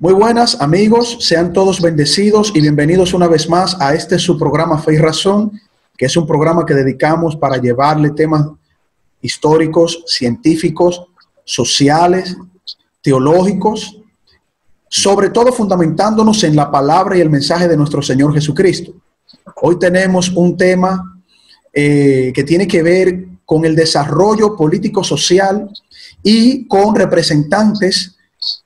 Muy buenas amigos, sean todos bendecidos y bienvenidos una vez más a este su programa Fe y Razón, que es un programa que dedicamos para llevarle temas históricos, científicos, sociales, teológicos, sobre todo fundamentándonos en la palabra y el mensaje de nuestro Señor Jesucristo. Hoy tenemos un tema que tiene que ver con el desarrollo político-social y con representantes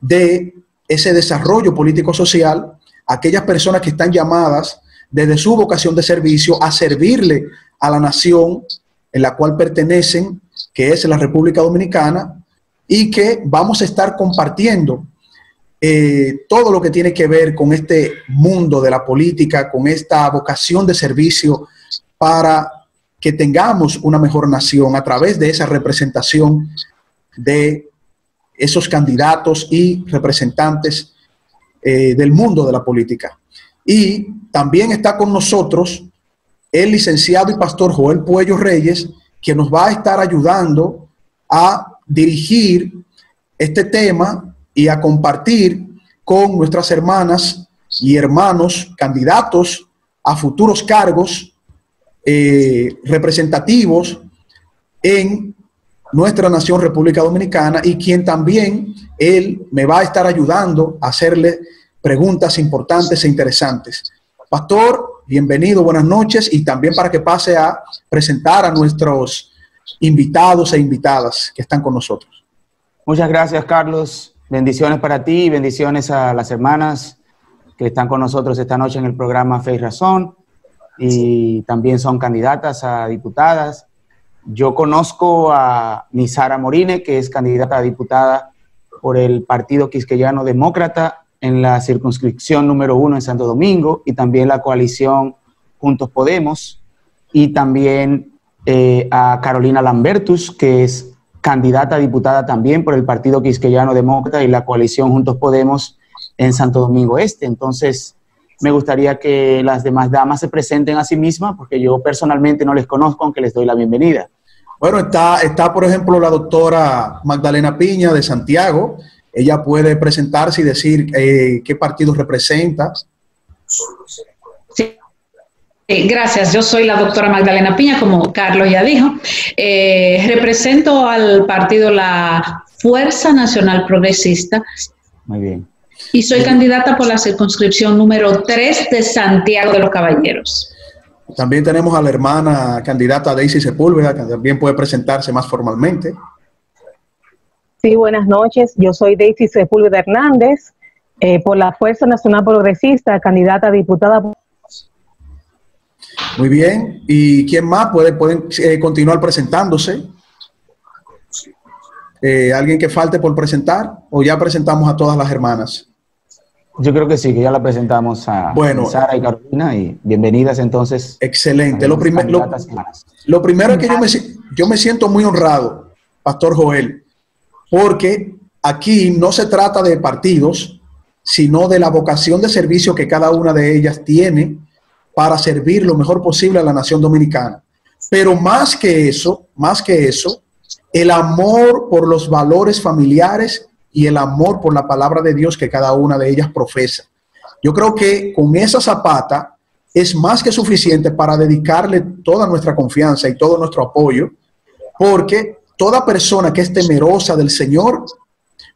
de ese desarrollo político-social, aquellas personas que están llamadas desde su vocación de servicio a servirle a la nación en la cual pertenecen, que es la República Dominicana, y que vamos a estar compartiendo todo lo que tiene que ver con este mundo de la política, con esta vocación de servicio para que tengamos una mejor nación a través de esa representación de esos candidatos y representantes del mundo de la política. Y también está con nosotros el licenciado y pastor Joel Puello Reyes, que nos va a estar ayudando a dirigir este tema y a compartir con nuestras hermanas y hermanos candidatos a futuros cargos representativos en nuestra nación República Dominicana, y quien también él me va a estar ayudando a hacerle preguntas importantes e interesantes. Pastor, bienvenido, buenas noches, y también para que pase a presentar a nuestros invitados e invitadas que están con nosotros. Muchas gracias, Carlos. Bendiciones para ti y bendiciones a las hermanas que están con nosotros esta noche en el programa Fe y Razón, y también son candidatas a diputadas. Yo conozco a Nisara Morine, que es candidata a diputada por el Partido Quisqueyano Demócrata en la circunscripción número 1 en Santo Domingo, y también la coalición Juntos Podemos, y también a Carolina Lambertus, que es candidata a diputada también por el Partido Quisqueyano Demócrata y la coalición Juntos Podemos en Santo Domingo Este. Entonces, me gustaría que las demás damas se presenten a sí mismas, porque yo personalmente no les conozco, aunque les doy la bienvenida. Bueno, está por ejemplo la doctora Magdalena Piña de Santiago. Ella puede presentarse y decir qué partido representa. Sí, gracias. Yo soy la doctora Magdalena Piña, como Carlos ya dijo. Represento al partido La Fuerza Nacional Progresista. Muy bien. Y soy candidata por la circunscripción número 3 de Santiago de los Caballeros. También tenemos a la hermana candidata Daisy Sepúlveda, que también puede presentarse más formalmente. Sí, buenas noches. Yo soy Daisy Sepúlveda Hernández, por la Fuerza Nacional Progresista, candidata a diputada. Muy bien. ¿Y quién más? Pueden continuar presentándose. ¿Alguien que falte por presentar? ¿O ya presentamos a todas las hermanas? Yo creo que sí, que ya la presentamos a Sara y Carolina, y bienvenidas entonces. Excelente. Lo primero es que yo me siento muy honrado, Pastor Joel, porque aquí no se trata de partidos, sino de la vocación de servicio que cada una de ellas tiene para servir lo mejor posible a la nación dominicana. Pero más que eso, el amor por los valores familiares y el amor por la palabra de Dios que cada una de ellas profesa. Yo creo que con esa zapata es más que suficiente para dedicarle toda nuestra confianza y todo nuestro apoyo, porque toda persona que es temerosa del Señor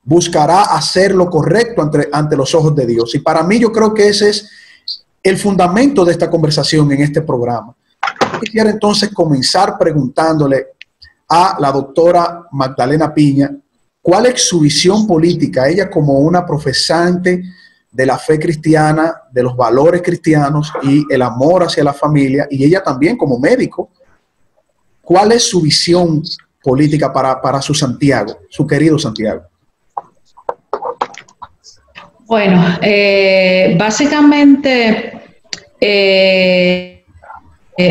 buscará hacer lo correcto ante los ojos de Dios. Y para mí yo creo que ese es el fundamento de esta conversación en este programa. Yo quisiera entonces comenzar preguntándole a la doctora Magdalena Piña, ¿cuál es su visión política? Ella como una profesante de la fe cristiana, de los valores cristianos y el amor hacia la familia, y ella también como médico, ¿cuál es su visión política para su Santiago, su querido Santiago? Bueno, básicamente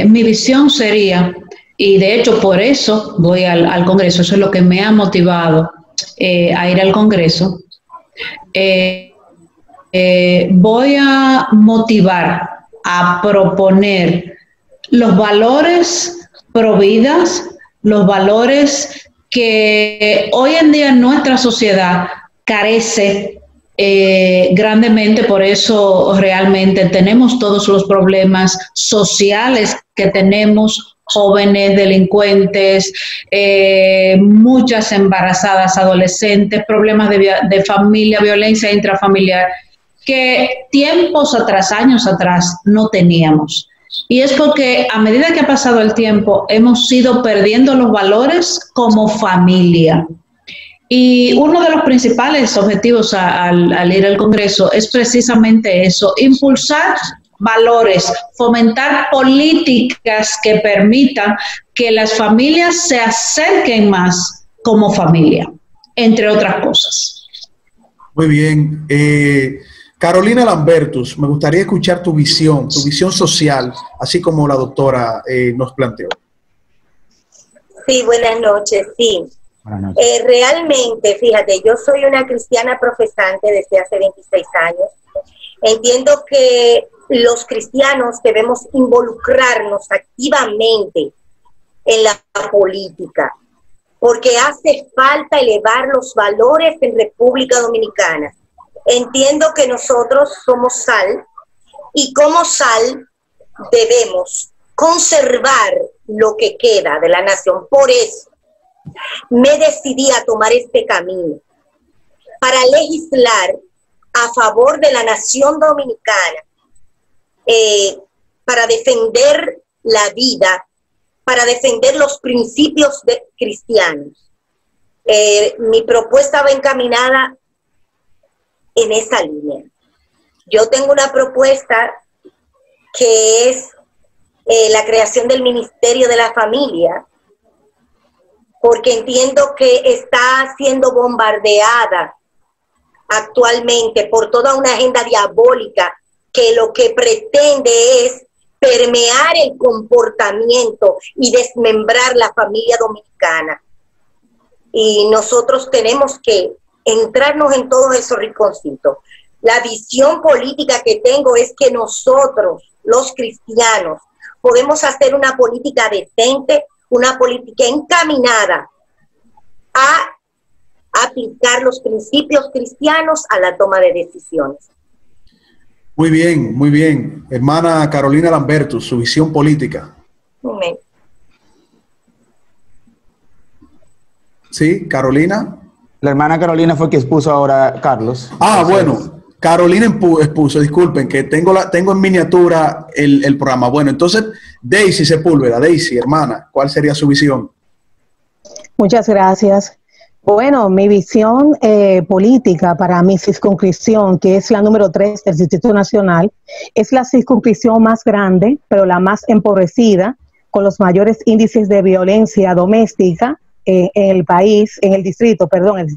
mi visión sería, y de hecho por eso voy al Congreso, eso es lo que me ha motivado a ir al Congreso. Voy a motivar a proponer los valores pro vidas, los valores que hoy en día nuestra sociedad carece grandemente, por eso realmente tenemos todos los problemas sociales que tenemos, jóvenes, delincuentes, muchas embarazadas, adolescentes, problemas de familia, violencia intrafamiliar, que tiempos atrás, años atrás, no teníamos. Y es porque a medida que ha pasado el tiempo, hemos ido perdiendo los valores como familia. Y uno de los principales objetivos al ir al Congreso es precisamente eso, impulsar valores, fomentar políticas que permitan que las familias se acerquen más como familia, entre otras cosas. Muy bien. Carolina Lambertus, me gustaría escuchar tu visión social, así como la doctora nos planteó. Sí, buenas noches, sí. Realmente, fíjate, yo soy una cristiana profesante desde hace 26 años. Entiendo que los cristianos debemos involucrarnos activamente en la política, porque hace falta elevar los valores en República Dominicana. Entiendo que nosotros somos sal y como sal debemos conservar lo que queda de la nación. Por eso me decidí a tomar este camino para legislar a favor de la nación dominicana, para defender la vida, para defender los principios cristianos. Mi propuesta va encaminada en esa línea. Yo tengo una propuesta que es la creación del Ministerio de la Familia, porque entiendo que está siendo bombardeada actualmente por toda una agenda diabólica que lo que pretende es permear el comportamiento y desmembrar la familia dominicana. Y nosotros tenemos que entrarnos en todos esos rinconcitos. La visión política que tengo es que nosotros, los cristianos, podemos hacer una política decente, una política encaminada a aplicar los principios cristianos a la toma de decisiones. Muy bien, muy bien. Hermana Carolina Lambertus, su visión política. Amén. Sí, Carolina. La hermana Carolina fue quien expuso ahora, Carlos. Ah, bueno, Carolina expuso, disculpen, que tengo en miniatura el programa. Bueno, entonces, Daisy Sepúlveda, Daisy, hermana, ¿cuál sería su visión? Muchas gracias. Bueno, mi visión política para mi circunscripción, que es la número 3 del Distrito Nacional, es la circunscripción más grande, pero la más empobrecida, con los mayores índices de violencia doméstica en el país, en el Distrito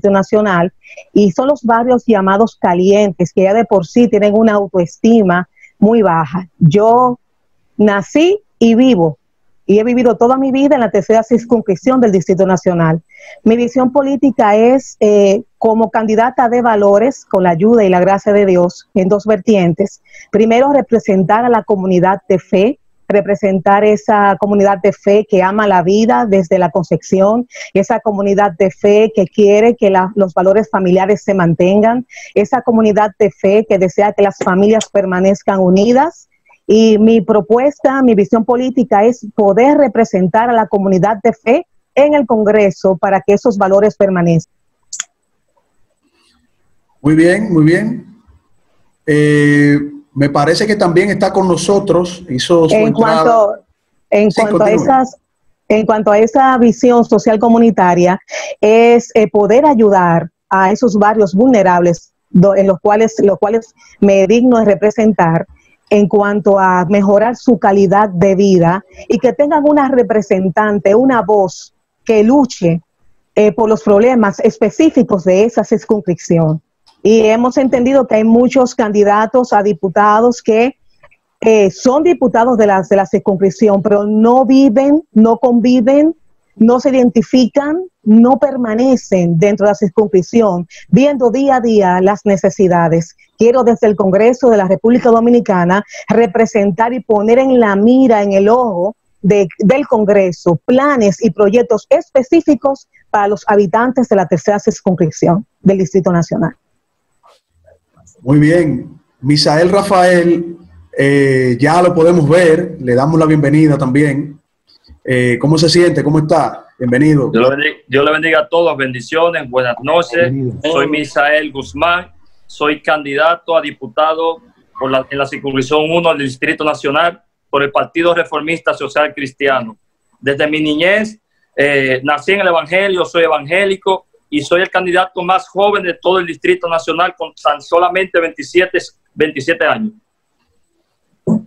Nacional, y son los barrios llamados calientes, que ya de por sí tienen una autoestima muy baja. Yo nací y vivo, y he vivido toda mi vida en la tercera circunscripción del Distrito Nacional. Mi visión política es, como candidata de valores, con la ayuda y la gracia de Dios, en dos vertientes. Primero, representar a la comunidad de fe, representar esa comunidad de fe que ama la vida desde la concepción, esa comunidad de fe que quiere que los valores familiares se mantengan, esa comunidad de fe que desea que las familias permanezcan unidas. Y mi propuesta, mi visión política es poder representar a la comunidad de fe en el Congreso para que esos valores permanezcan. Muy bien, muy bien. Me parece que también está con nosotros. En cuanto a esa visión social comunitaria, es poder ayudar a esos barrios vulnerables en los cuales me digno de representar, en cuanto a mejorar su calidad de vida y que tengan una representante, una voz que luche por los problemas específicos de esa circunscripción. Y hemos entendido que hay muchos candidatos a diputados que son diputados de la circunscripción, pero no viven, no conviven, no se identifican, no permanecen dentro de la circunscripción, viendo día a día las necesidades. Quiero desde el Congreso de la República Dominicana representar y poner en la mira, en el ojo del Congreso, planes y proyectos específicos para los habitantes de la tercera circunscripción del Distrito Nacional. Muy bien. Misael Rafael, ya lo podemos ver, le damos la bienvenida también. ¿Cómo se siente? ¿Cómo está? Bienvenido. Dios le bendiga a todos, bendiciones, buenas noches. Soy Misael Guzmán, soy candidato a diputado en la circunscripción 1 del Distrito Nacional por el Partido Reformista Social Cristiano. Desde mi niñez nací en el Evangelio, soy evangélico y soy el candidato más joven de todo el Distrito Nacional con tan solamente 27 años.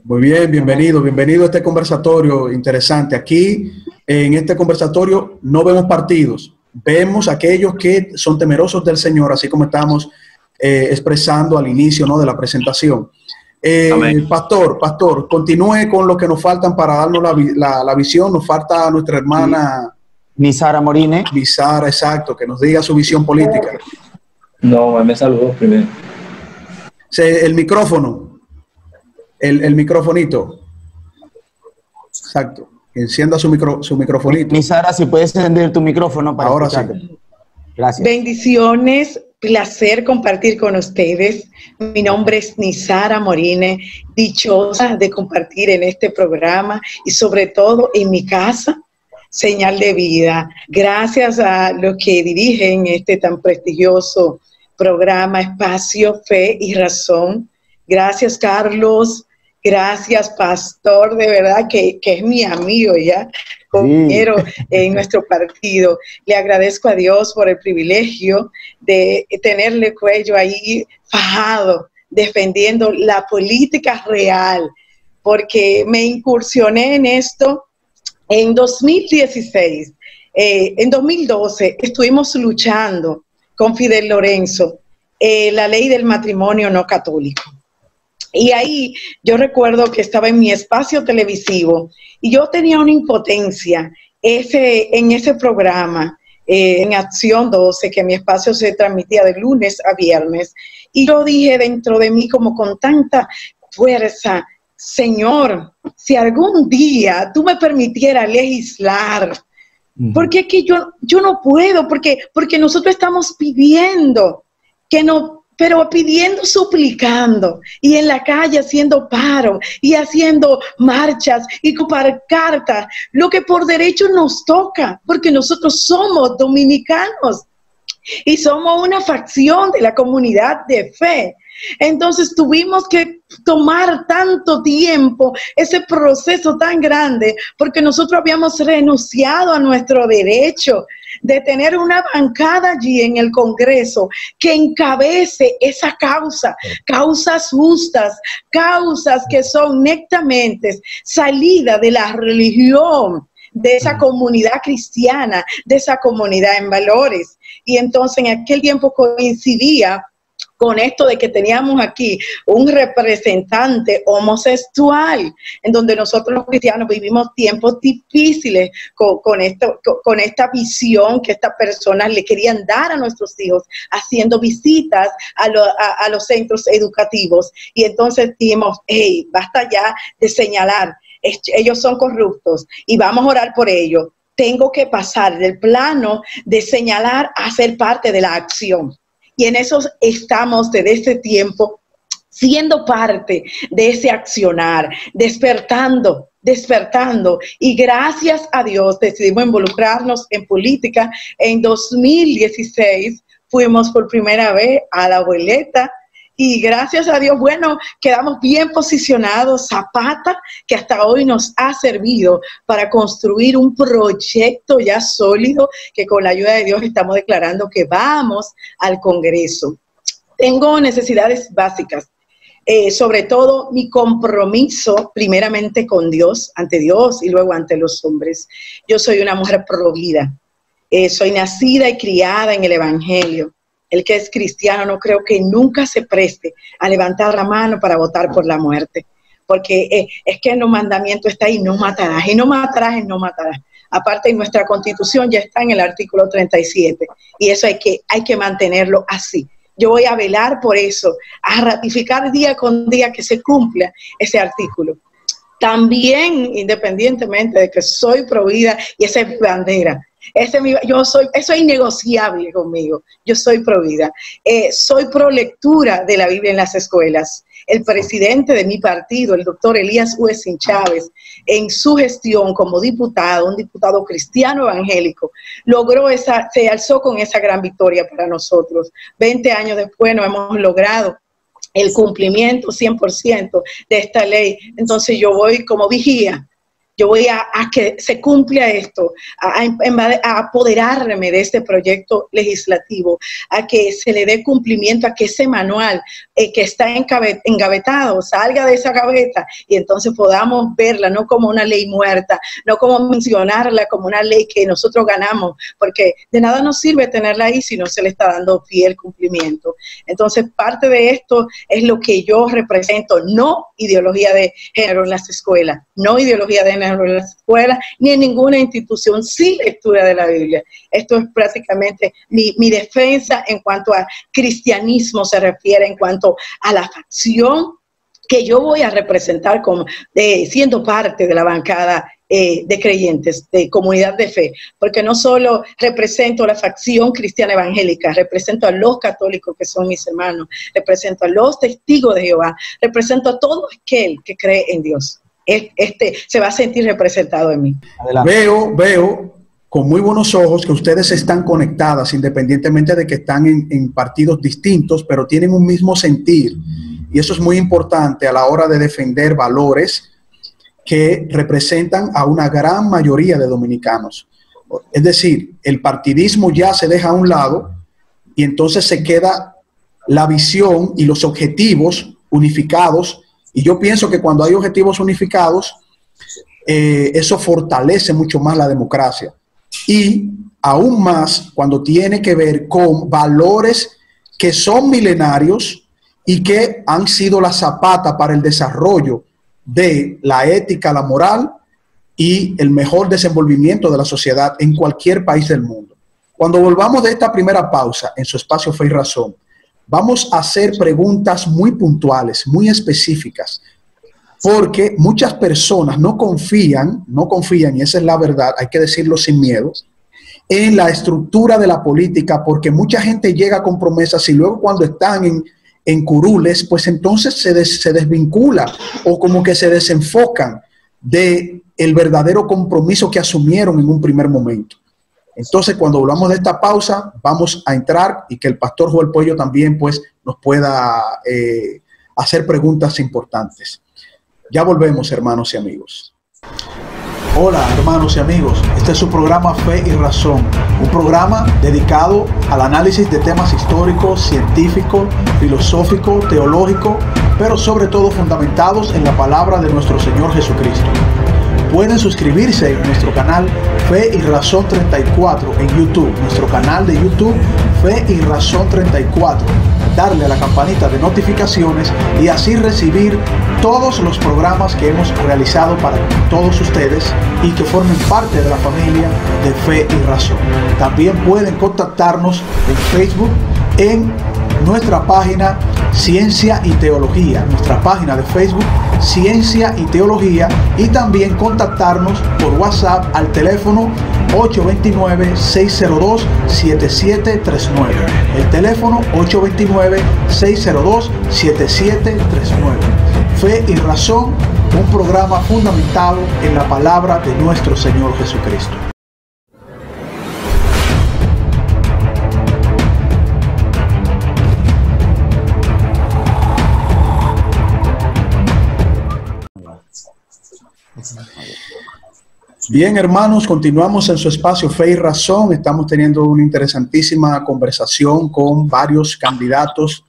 Muy bien, bienvenido a este conversatorio interesante. Aquí, en este conversatorio, no vemos partidos, vemos aquellos que son temerosos del Señor, así como estábamos expresando al inicio, ¿no?, de la presentación. Pastor, continúe con lo que nos faltan para darnos la visión. Nos falta nuestra hermana Nisara Morine. Nisara, exacto, que nos diga su visión política. No, me saludó primero. El micrófono. El microfonito. Exacto. Encienda su microfonito. Nisara, si puedes encender tu micrófono para ahora escucharte. Sí. Gracias. Bendiciones, placer compartir con ustedes. Mi nombre es Nisara Morine, dichosa de compartir en este programa y sobre todo en mi casa, Señal de Vida. Gracias a los que dirigen este tan prestigioso programa Espacio, Fe y Razón. Gracias, Carlos. Gracias, pastor, de verdad que es mi amigo ya, compañero en nuestro partido. Le agradezco a Dios por el privilegio de tenerle cuello ahí fajado, defendiendo la política real, porque me incursioné en esto en 2016. En 2012 estuvimos luchando con Fidel Lorenzo la ley del matrimonio no católico. Y ahí yo recuerdo que estaba en mi espacio televisivo y yo tenía una impotencia en ese programa, en Acción 12, que mi espacio se transmitía de lunes a viernes. Y yo dije dentro de mí como con tanta fuerza, Señor, si algún día tú me permitieras legislar, porque es que yo no puedo, porque nosotros estamos pidiendo que no, pero pidiendo, suplicando, y en la calle haciendo paro, y haciendo marchas, y copar cartas, lo que por derecho nos toca, porque nosotros somos dominicanos, y somos una facción de la comunidad de fe. Entonces tuvimos que tomar tanto tiempo, ese proceso tan grande, porque nosotros habíamos renunciado a nuestro derecho de tener una bancada allí en el Congreso que encabece esa causa, causas justas, causas que son netamente salida de la religión, de esa comunidad cristiana, de esa comunidad en valores. Y entonces en aquel tiempo coincidía con esto de que teníamos aquí un representante homosexual, en donde nosotros los cristianos vivimos tiempos difíciles con esta visión que estas personas le querían dar a nuestros hijos, haciendo visitas a los centros educativos. Y entonces dijimos, hey, basta ya de señalar, ellos son corruptos y vamos a orar por ellos. Tengo que pasar del plano de señalar a ser parte de la acción. Y en eso estamos desde ese tiempo, siendo parte de ese accionar, despertando. Y gracias a Dios decidimos involucrarnos en política. En 2016 fuimos por primera vez a La Boleta. Y gracias a Dios, bueno, quedamos bien posicionados, Zapata, que hasta hoy nos ha servido para construir un proyecto ya sólido, que con la ayuda de Dios estamos declarando que vamos al Congreso. Tengo necesidades básicas, sobre todo mi compromiso primeramente con Dios, ante Dios y luego ante los hombres. Yo soy una mujer provida, soy nacida y criada en el Evangelio. El que es cristiano no creo que nunca se preste a levantar la mano para votar por la muerte, porque es que en los mandamientos está ahí, no matarás, y no matarás, y no matarás. Aparte, en nuestra Constitución ya está en el artículo 37, y eso hay que mantenerlo así. Yo voy a velar por eso, a ratificar día con día que se cumpla ese artículo. También, independientemente de que soy provida, y esa es mi bandera, eso es innegociable conmigo. Yo soy pro vida. Soy pro lectura de la Biblia en las escuelas. El presidente de mi partido, el doctor Elías Huesín Chávez, en su gestión como diputado, un diputado cristiano evangélico, se alzó con esa gran victoria para nosotros. 20 años después no hemos logrado el cumplimiento 100% de esta ley. Entonces yo voy como vigía. Yo voy a que se cumpla esto, a apoderarme de este proyecto legislativo, a que se le dé cumplimiento, a que ese manual que está engavetado salga de esa gaveta y entonces podamos verla no como una ley muerta, no como mencionarla como una ley que nosotros ganamos, porque de nada nos sirve tenerla ahí si no se le está dando fiel cumplimiento. Entonces parte de esto es lo que yo represento, no ideología de género en las escuelas, no ideología de género en las escuelas, ni en ninguna institución sin lectura de la Biblia. Esto es prácticamente mi defensa en cuanto a cristianismo se refiere, en cuanto a la facción que yo voy a representar como siendo parte de la bancada de creyentes, de comunidad de fe, porque no solo represento la facción cristiana evangélica, represento a los católicos que son mis hermanos, represento a los testigos de Jehová, represento a todo aquel que cree en Dios. Se va a sentir representado en mí. Veo con muy buenos ojos que ustedes están conectadas, independientemente de que están en partidos distintos, pero tienen un mismo sentir. Y eso es muy importante a la hora de defender valores que representan a una gran mayoría de dominicanos. Es decir, el partidismo ya se deja a un lado y entonces se queda la visión y los objetivos unificados. Y yo pienso que cuando hay objetivos unificados, eso fortalece mucho más la democracia. Y aún más cuando tiene que ver con valores que son milenarios y que han sido la zapata para el desarrollo de la ética, la moral y el mejor desenvolvimiento de la sociedad en cualquier país del mundo. Cuando volvamos de esta primera pausa en su espacio Fe y Razón, vamos a hacer preguntas muy puntuales, muy específicas, porque muchas personas no confían, y esa es la verdad, hay que decirlo sin miedo, en la estructura de la política, porque mucha gente llega con promesas y luego cuando están en curules, pues entonces se desvincula o como que se desenfocan del verdadero compromiso que asumieron en un primer momento. Entonces, cuando volvamos de esta pausa, vamos a entrar y que el pastor Joel Pollo también pues, nos pueda hacer preguntas importantes. Ya volvemos, hermanos y amigos. Hola, hermanos y amigos. Este es su programa Fe y Razón, un programa dedicado al análisis de temas históricos, científicos, filosóficos, teológicos, pero sobre todo fundamentados en la palabra de nuestro Señor Jesucristo. Pueden suscribirse en nuestro canal Fe y Razón 34 en YouTube, nuestro canal de YouTube Fe y Razón 34. Darle a la campanita de notificaciones y así recibir todos los programas que hemos realizado para todos ustedes y que formen parte de la familia de Fe y Razón. También pueden contactarnos en Facebook en nuestra página Ciencia y Teología, nuestra página de Facebook Ciencia y Teología, y también contactarnos por WhatsApp al teléfono 829-602-7739. El teléfono 829-602-7739. Fe y Razón, un programa fundamentado en la palabra de nuestro Señor Jesucristo. Bien, hermanos, continuamos en su espacio Fe y Razón. Estamos teniendo una interesantísima conversación con varios candidatos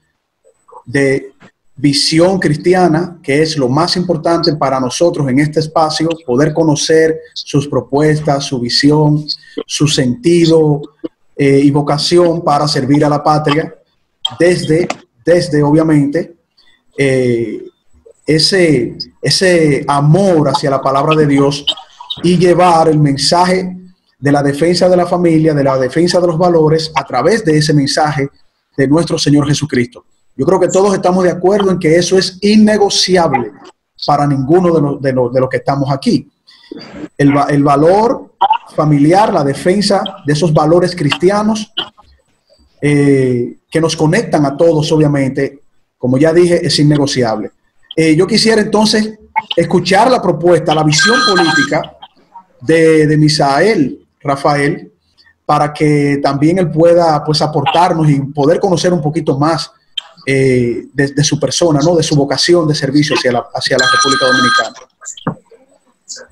de visión cristiana, que es lo más importante para nosotros en este espacio, poder conocer sus propuestas, su visión, su sentido y vocación para servir a la patria desde obviamente, ese amor hacia la palabra de Dios y llevar el mensaje de la defensa de la familia, de la defensa de los valores a través de ese mensaje de nuestro Señor Jesucristo. Yo creo que todos estamos de acuerdo en que eso es innegociable para ninguno de los que estamos aquí. El valor familiar, la defensa de esos valores cristianos que nos conectan a todos, obviamente. Como ya dije, es innegociable. Yo quisiera entonces escuchar la propuesta, la visión política de Misael Rafael, para que también él pueda pues aportarnos y poder conocer un poquito más de su persona, ¿no? De su vocación de servicio hacia la República Dominicana.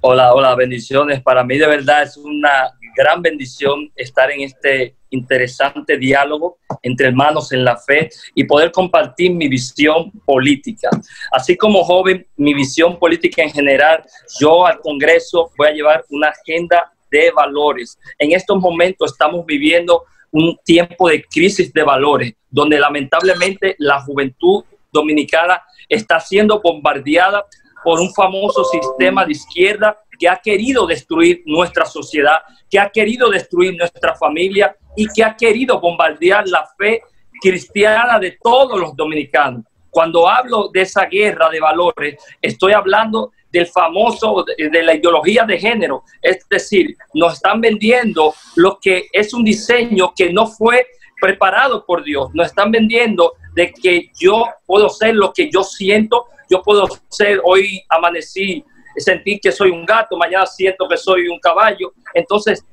Hola, bendiciones. Para mí de verdad es una gran bendición estar en este interesante diálogo entre hermanos en la fe y poder compartir mi visión política. Así como joven, mi visión política en general, yo al Congreso voy a llevar una agenda de valores. En estos momentos estamos viviendo un tiempo de crisis de valores, donde lamentablemente la juventud dominicana está siendo bombardeada por un famoso sistema de izquierda que ha querido destruir nuestra sociedad, que ha querido destruir nuestra familia y que ha querido bombardear la fe cristiana de todos los dominicanos. Cuando hablo de esa guerra de valores, estoy hablando del famoso, de la ideología de género. Es decir, nos están vendiendo lo que es un diseño que no fue preparado por Dios. Nos están vendiendo de que yo puedo ser lo que yo siento. Yo puedo ser, hoy amanecí, sentir que soy un gato, mañana siento que soy un caballo. Entonces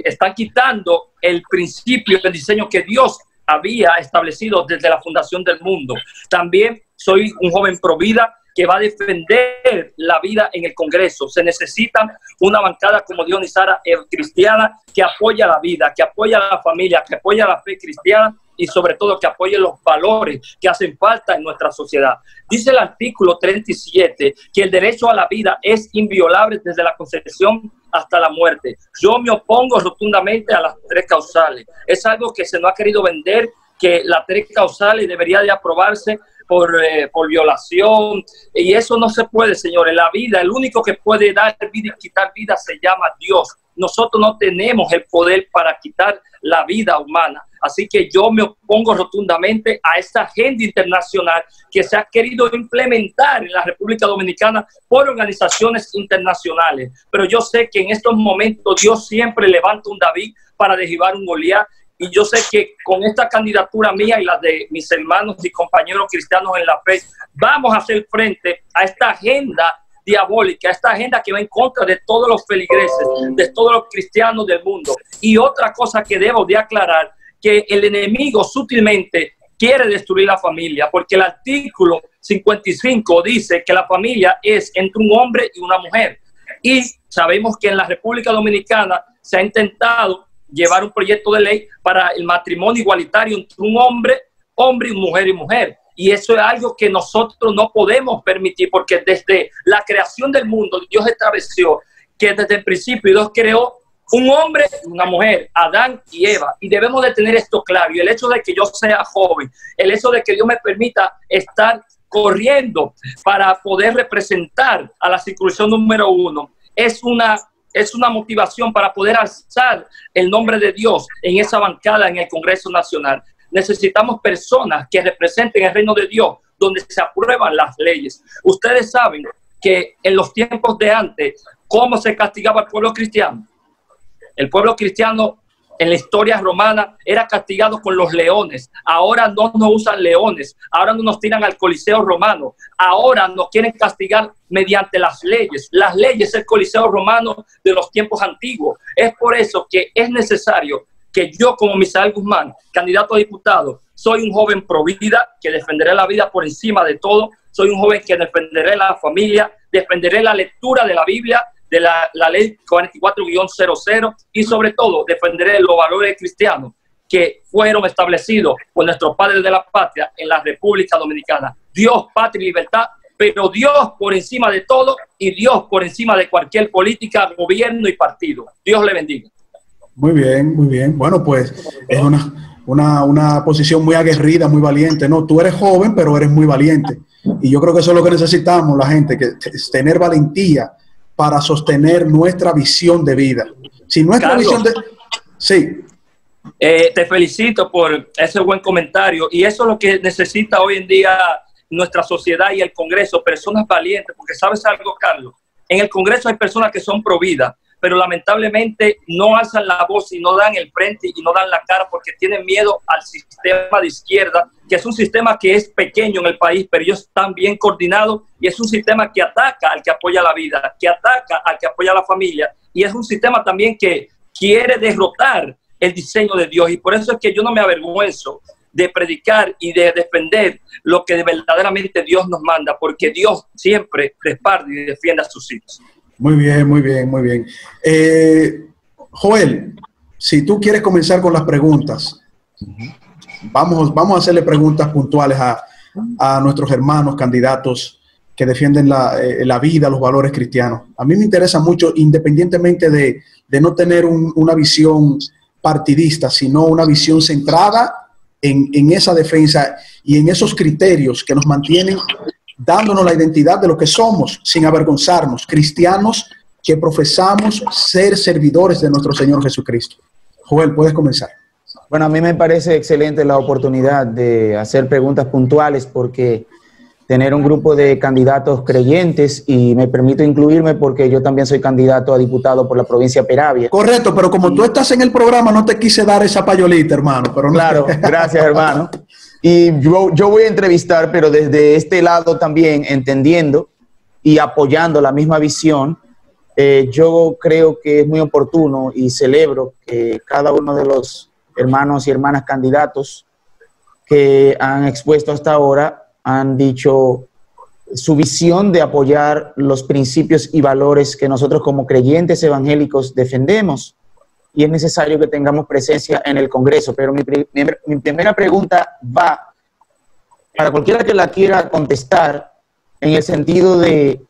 están quitando el principio, el diseño que Dios había establecido desde la fundación del mundo. También soy un joven pro vida que va a defender la vida en el Congreso. Se necesita una bancada, como dijo Nisara, cristiana, que apoya la vida, que apoya a la familia, que apoya la fe cristiana y sobre todo que apoye los valores que hacen falta en nuestra sociedad. Dice el artículo 37 que el derecho a la vida es inviolable desde la concepción hasta la muerte. Yo me opongo rotundamente a las 3 causales. Es algo que se nos ha querido vender, que las 3 causales debería de aprobarse por violación, y eso no se puede, señores. La vida, el único que puede dar vida y quitar vida se llama Dios. Nosotros no tenemos el poder para quitar la vida humana. Así que yo me opongo rotundamente a esta agenda internacional que se ha querido implementar en la República Dominicana por organizaciones internacionales. Pero yo sé que en estos momentos Dios siempre levanta un David para derribar un Goliat. Y yo sé que con esta candidatura mía y la de mis hermanos y compañeros cristianos en la fe, vamos a hacer frente a esta agenda diabólica, esta agenda que va en contra de todos los feligreses, de todos los cristianos del mundo. Y otra cosa que debo de aclarar, que el enemigo sutilmente quiere destruir la familia, porque el artículo 55 dice que la familia es entre un hombre y una mujer. Y sabemos que en la República Dominicana se ha intentado llevar un proyecto de ley para el matrimonio igualitario entre un hombre y mujer y mujer. Y eso es algo que nosotros no podemos permitir, porque desde la creación del mundo, Dios estableció que desde el principio Dios creó un hombre y una mujer, Adán y Eva, y debemos de tener esto claro. Y el hecho de que yo sea joven, el hecho de que Dios me permita estar corriendo para poder representar a la circunscripción número 1, es una motivación para poder alzar el nombre de Dios en esa bancada en el Congreso Nacional. Necesitamos personas que representen el reino de Dios, donde se aprueban las leyes. Ustedes saben que en los tiempos de antes, ¿cómo se castigaba al pueblo cristiano? El pueblo cristiano en la historia romana era castigado con los leones. Ahora no nos usan leones, ahora no nos tiran al Coliseo romano, ahora nos quieren castigar mediante las leyes. Las leyes es el Coliseo romano de los tiempos antiguos. Es por eso que es necesario que yo, como Misael Guzmán, candidato a diputado, soy un joven pro vida, que defenderé la vida por encima de todo. Soy un joven que defenderé la familia, defenderé la lectura de la Biblia, de la ley 44-00, y sobre todo defenderé los valores cristianos que fueron establecidos por nuestros padres de la patria en la República Dominicana. Dios, patria y libertad, pero Dios por encima de todo y Dios por encima de cualquier política, gobierno y partido. Dios le bendiga. Muy bien, muy bien. Bueno, pues es una posición muy aguerrida, muy valiente, ¿no? Tú eres joven, pero eres muy valiente. Y yo creo que eso es lo que necesitamos la gente, que es tener valentía para sostener nuestra visión de vida. Si nuestra Carlos, visión de... Sí. Te felicito por ese buen comentario, y eso es lo que necesita hoy en día nuestra sociedad y el Congreso, personas valientes, porque sabes algo, Carlos, En el Congreso hay personas que son pro vida, pero lamentablemente no alzan la voz y no dan el frente y no dan la cara porque tienen miedo al sistema de izquierda, que es un sistema que es pequeño en el país, pero ellos están bien coordinados y es un sistema que ataca al que apoya la vida, que ataca al que apoya la familia, y es un sistema también que quiere derrotar el diseño de Dios. Y por eso es que yo no me avergüenzo de predicar y de defender lo que verdaderamente Dios nos manda, porque Dios siempre respalda y defiende a sus hijos. Muy bien, muy bien, muy bien. Joel, si tú quieres comenzar con las preguntas, vamos a hacerle preguntas puntuales a nuestros hermanos candidatos que defienden la vida, los valores cristianos. A mí me interesa mucho, independientemente de no tener una visión partidista, sino una visión centrada en esa defensa y en esos criterios que nos mantienen dándonos la identidad de lo que somos, sin avergonzarnos, cristianos que profesamos ser servidores de nuestro Señor Jesucristo. Joel, puedes comenzar. Bueno, a mí me parece excelente la oportunidad de hacer preguntas puntuales porque tener un grupo de candidatos creyentes, y me permito incluirme porque yo también soy candidato a diputado por la provincia de Peravia. Correcto, pero como tú estás en el programa, no te quise dar esa payolita, hermano. Pero no. Claro, gracias, hermano. Y yo voy a entrevistar, pero desde este lado también, entendiendo y apoyando la misma visión, yo creo que es muy oportuno y celebro que cada uno de los hermanos y hermanas candidatos que han expuesto hasta ahora han dicho su visión de apoyar los principios y valores que nosotros como creyentes evangélicos defendemos, y es necesario que tengamos presencia en el Congreso. Pero mi primera pregunta va para cualquiera que la quiera contestar, en el sentido de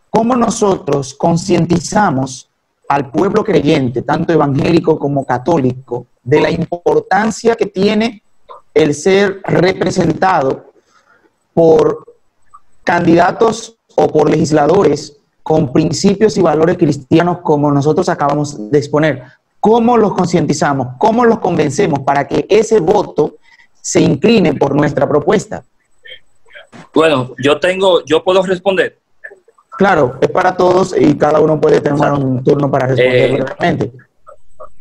cómo nosotros concientizamos al pueblo creyente, tanto evangélico como católico, de la importancia que tiene el ser representado por candidatos o por legisladores con principios y valores cristianos como nosotros acabamos de exponer. ¿Cómo los concientizamos? ¿Cómo los convencemos para que ese voto se incline por nuestra propuesta? Bueno, yo puedo responder. Claro, es para todos y cada uno puede tener un turno para responder realmente.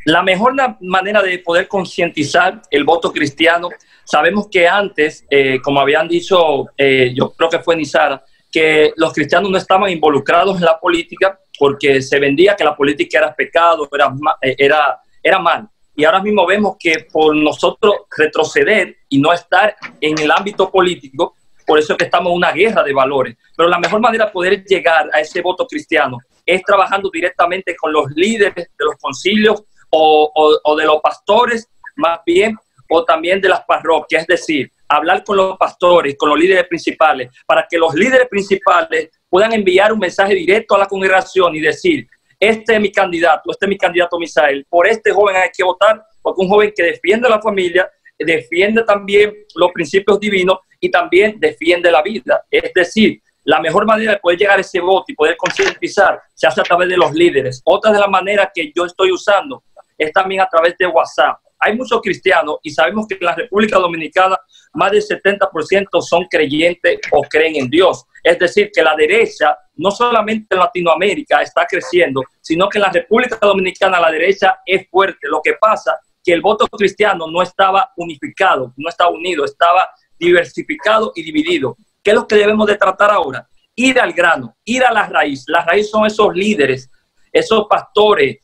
La mejor manera de poder concientizar el voto cristiano, sabemos que antes, como habían dicho, yo creo que fue Nizara, que los cristianos no estaban involucrados en la política porque se vendía que la política era pecado, era mal. Y ahora mismo vemos que por nosotros retroceder y no estar en el ámbito político, por eso es que estamos en una guerra de valores. Pero la mejor manera de poder llegar a ese voto cristiano es trabajando directamente con los líderes de los concilios o de los pastores, más bien, o también de las parroquias, es decir, hablar con los pastores, con los líderes principales, para que los líderes principales puedan enviar un mensaje directo a la congregación y decir: este es mi candidato Misael, por este joven hay que votar, porque un joven que defiende la familia, defiende también los principios divinos y también defiende la vida. Es decir, la mejor manera de poder llegar a ese voto y poder concientizar se hace a través de los líderes. Otra de las maneras que yo estoy usando es también a través de WhatsApp. Hay muchos cristianos y sabemos que en la República Dominicana más del 70% son creyentes o creen en Dios. Es decir, que la derecha, no solamente en Latinoamérica está creciendo, sino que en la República Dominicana la derecha es fuerte. Lo que pasa es que el voto cristiano no estaba unificado, no estaba unido, estaba diversificado y dividido. ¿Qué es lo que debemos de tratar ahora? Ir al grano, ir a la raíz. La raíz son esos líderes, esos pastores,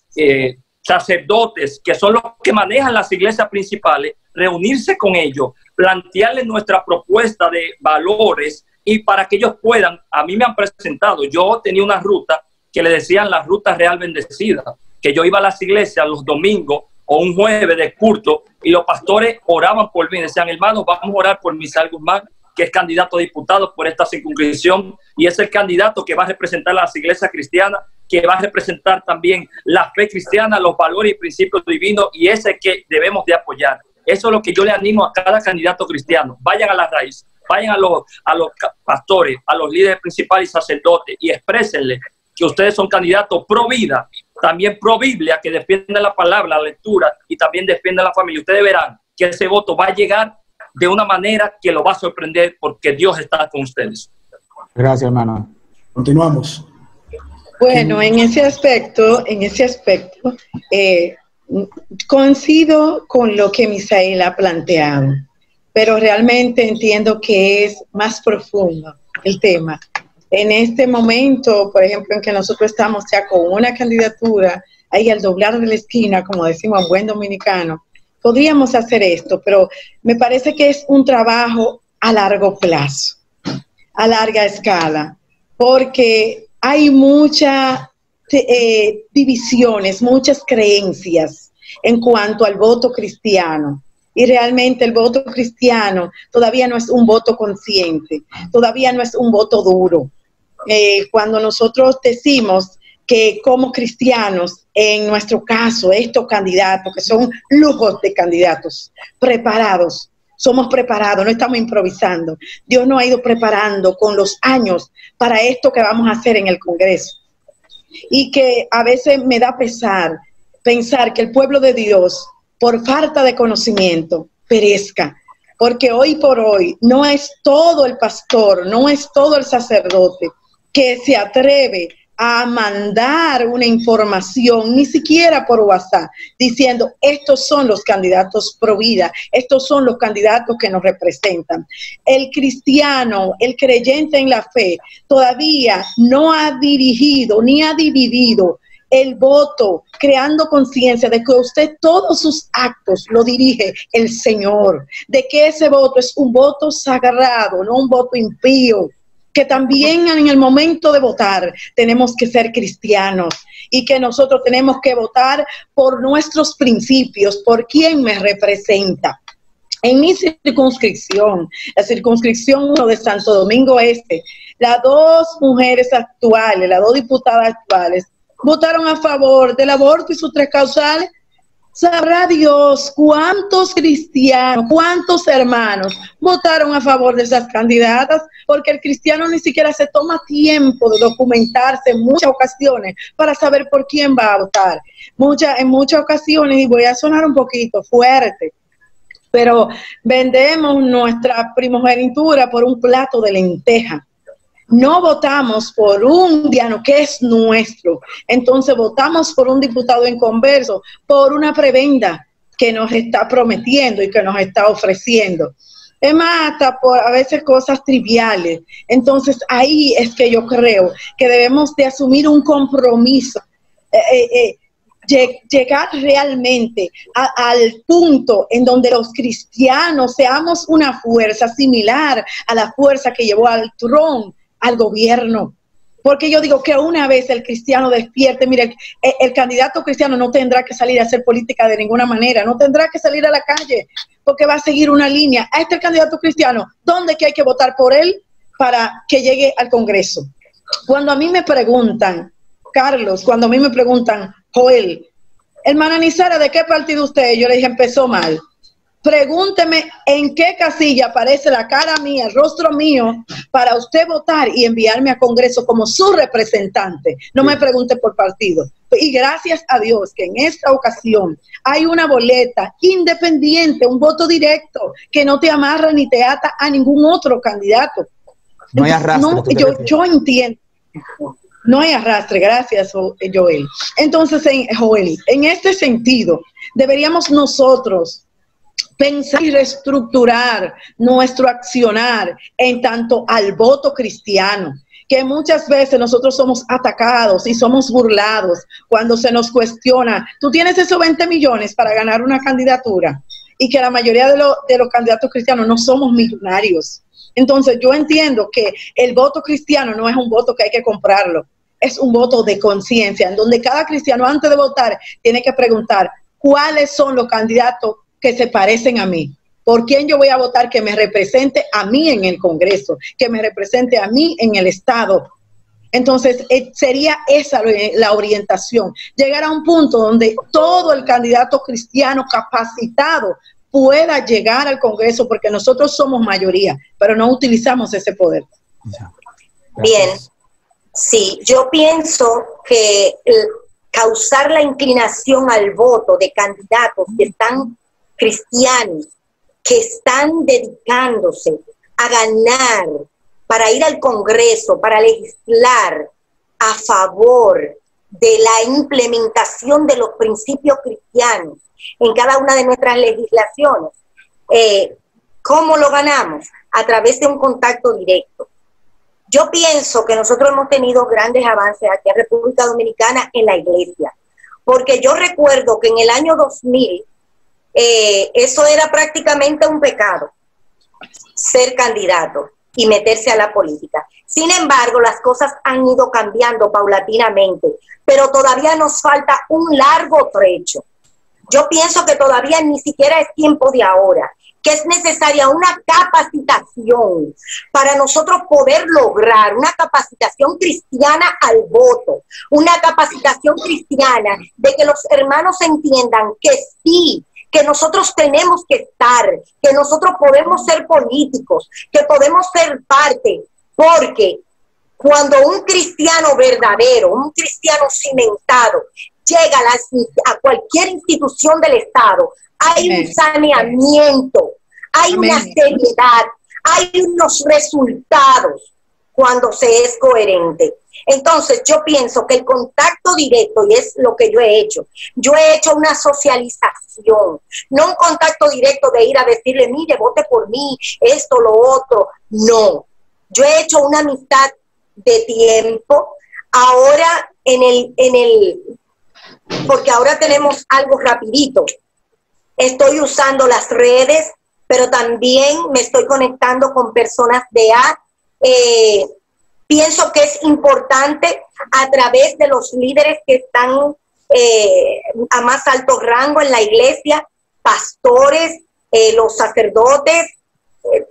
sacerdotes, que son los que manejan las iglesias principales, reunirse con ellos, plantearles nuestra propuesta de valores y para que ellos puedan, a mí me han presentado, yo tenía una ruta que le decían la ruta real bendecida, que yo iba a las iglesias los domingos o un jueves de culto y los pastores oraban por mí, decían: hermanos, vamos a orar por Misael Guzmán, que es candidato a diputado por esta circunscripción y es el candidato que va a representar a las iglesias cristianas, que va a representar también la fe cristiana, los valores y principios divinos, y ese que debemos de apoyar. Eso es lo que yo le animo a cada candidato cristiano. Vayan a la raíz, vayan a los pastores, a los líderes principales y sacerdotes y exprésenle que ustedes son candidatos pro vida, también pro Biblia, que defienden la palabra, la lectura y también defienden la familia. Ustedes verán que ese voto va a llegar de una manera que lo va a sorprender porque Dios está con ustedes. Gracias, hermano. Continuamos. Bueno, en ese aspecto, coincido con lo que Misael ha planteado, pero realmente entiendo que es más profundo el tema. En este momento, por ejemplo, en que nosotros estamos ya con una candidatura, ahí al doblar de la esquina, como decimos en buen dominicano, podríamos hacer esto, pero me parece que es un trabajo a largo plazo, a larga escala, porque hay muchas divisiones, muchas creencias en cuanto al voto cristiano. Y realmente el voto cristiano todavía no es un voto consciente, todavía no es un voto duro. Cuando nosotros decimos que como cristianos, en nuestro caso, estos candidatos, que son lujos de candidatos, preparados, somos preparados, no estamos improvisando. Dios nos ha ido preparando con los años para esto que vamos a hacer en el Congreso. Y que a veces me da pesar pensar que el pueblo de Dios, por falta de conocimiento, perezca. Porque hoy por hoy no es todo el pastor, no es todo el sacerdote que se atreve a mandar una información, ni siquiera por WhatsApp, diciendo, estos son los candidatos pro vida, estos son los candidatos que nos representan. El cristiano, el creyente en la fe, todavía no ha dirigido ni ha dividido el voto, creando conciencia de que usted todos sus actos lo dirige el Señor, de que ese voto es un voto sagrado, no un voto impío, que también en el momento de votar tenemos que ser cristianos y que nosotros tenemos que votar por nuestros principios, por quién me representa. En mi circunscripción, la circunscripción 1 de Santo Domingo Este, las dos mujeres actuales, las dos diputadas actuales, votaron a favor del aborto y sus 3 causales. Sabrá Dios cuántos cristianos, cuántos hermanos votaron a favor de esas candidatas, porque el cristiano ni siquiera se toma tiempo de documentarse en muchas ocasiones para saber por quién va a votar. En muchas ocasiones, y voy a sonar un poquito fuerte, pero vendemos nuestra primogenitura por un plato de lenteja. No votamos por un diano que es nuestro, entonces votamos por un diputado inconverso, por una prebenda que nos está prometiendo y que nos está ofreciendo. Es más, hasta por a veces cosas triviales. Entonces ahí es que yo creo que debemos de asumir un compromiso, llegar realmente al punto en donde los cristianos seamos una fuerza similar a la fuerza que llevó al Trump al gobierno, porque yo digo que una vez el cristiano despierte, mire, el candidato cristiano no tendrá que salir a hacer política de ninguna manera, no tendrá que salir a la calle, porque va a seguir una línea. A este candidato cristiano, ¿dónde que hay que votar por él para que llegue al Congreso? Cuando a mí me preguntan, Carlos, cuando a mí me preguntan, Joel, hermana Nizara, ¿de qué partido usted? Yo le dije, empezó mal. Pregúnteme en qué casilla aparece la cara mía, el rostro mío, para usted votar y enviarme a Congreso como su representante. No me pregunte por partido. Y gracias a Dios que en esta ocasión hay una boleta independiente, un voto directo, que no te amarra ni te ata a ningún otro candidato. No hay arrastre. No, yo entiendo. No hay arrastre, gracias, Joel. Entonces, Joel, en este sentido, deberíamos nosotros pensar y reestructurar nuestro accionar en tanto al voto cristiano, que muchas veces nosotros somos atacados y somos burlados cuando se nos cuestiona, tú tienes esos 20 millones para ganar una candidatura, y que la mayoría de los candidatos cristianos no somos millonarios. Entonces yo entiendo que el voto cristiano no es un voto que hay que comprarlo, es un voto de conciencia, en donde cada cristiano antes de votar tiene que preguntar cuáles son los candidatos que se parecen a mí, por quién yo voy a votar que me represente a mí en el Congreso, que me represente a mí en el Estado. Entonces sería esa la orientación, llegar a un punto donde todo el candidato cristiano capacitado pueda llegar al Congreso, porque nosotros somos mayoría, pero no utilizamos ese poder. Bien, sí, yo pienso que causar la inclinación al voto de candidatos que están cristianos, que están dedicándose a ganar para ir al Congreso, para legislar, a favor de la implementación de los principios cristianos en cada una de nuestras legislaciones. ¿Cómo lo ganamos? A través de un contacto directo. Yo pienso que nosotros hemos tenido grandes avances aquí en República Dominicana en la iglesia, porque yo recuerdo que en el año 2000 eso era prácticamente un pecado, ser candidato y meterse a la política. Sin embargo, las cosas han ido cambiando paulatinamente, pero todavía nos falta un largo trecho. Yo pienso que todavía ni siquiera es tiempo de ahora, que es necesaria una capacitación para nosotros poder lograr una capacitación cristiana al voto, una capacitación cristiana de que los hermanos entiendan que sí, que nosotros tenemos que estar, que nosotros podemos ser políticos, que podemos ser parte, porque cuando un cristiano verdadero, un cristiano cimentado, llega a cualquier institución del Estado, hay un saneamiento, hay una seriedad, hay unos resultados cuando se es coherente. Entonces yo pienso que el contacto directo, y es lo que yo he hecho una socialización, no un contacto directo de ir a decirle, mire, vote por mí, esto, lo otro, no. Yo he hecho una amistad de tiempo, ahora porque ahora tenemos algo rapidito. Estoy usando las redes, pero también me estoy conectando con personas de pienso que es importante a través de los líderes que están a más alto rango en la iglesia, pastores, los sacerdotes,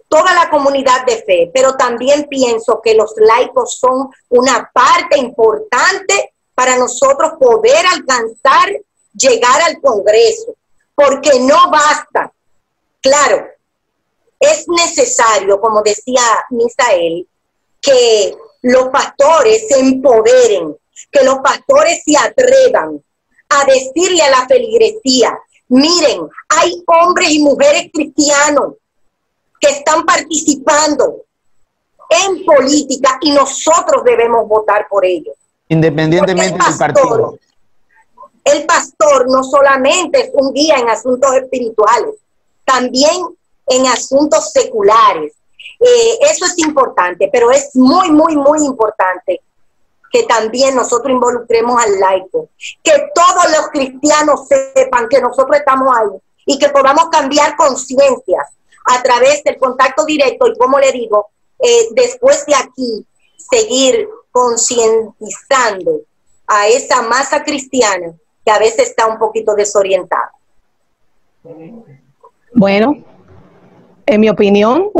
toda la comunidad de fe, pero también pienso que los laicos son una parte importante para nosotros poder alcanzar, llegar al Congreso, porque no basta. Claro, es necesario, como decía Misael, que los pastores se empoderen, que los pastores se atrevan a decirle a la feligresía, miren, hay hombres y mujeres cristianos que están participando en política y nosotros debemos votar por ellos. Independientemente del partido. El pastor no solamente es un guía en asuntos espirituales, también en asuntos seculares. Eso es importante, pero es muy, muy, muy importante que también nosotros involucremos al laico, que todos los cristianos sepan que nosotros estamos ahí y que podamos cambiar conciencias a través del contacto directo y, como le digo, después de aquí, seguir concientizando a esa masa cristiana que a veces está un poquito desorientada. Bueno, en mi opinión,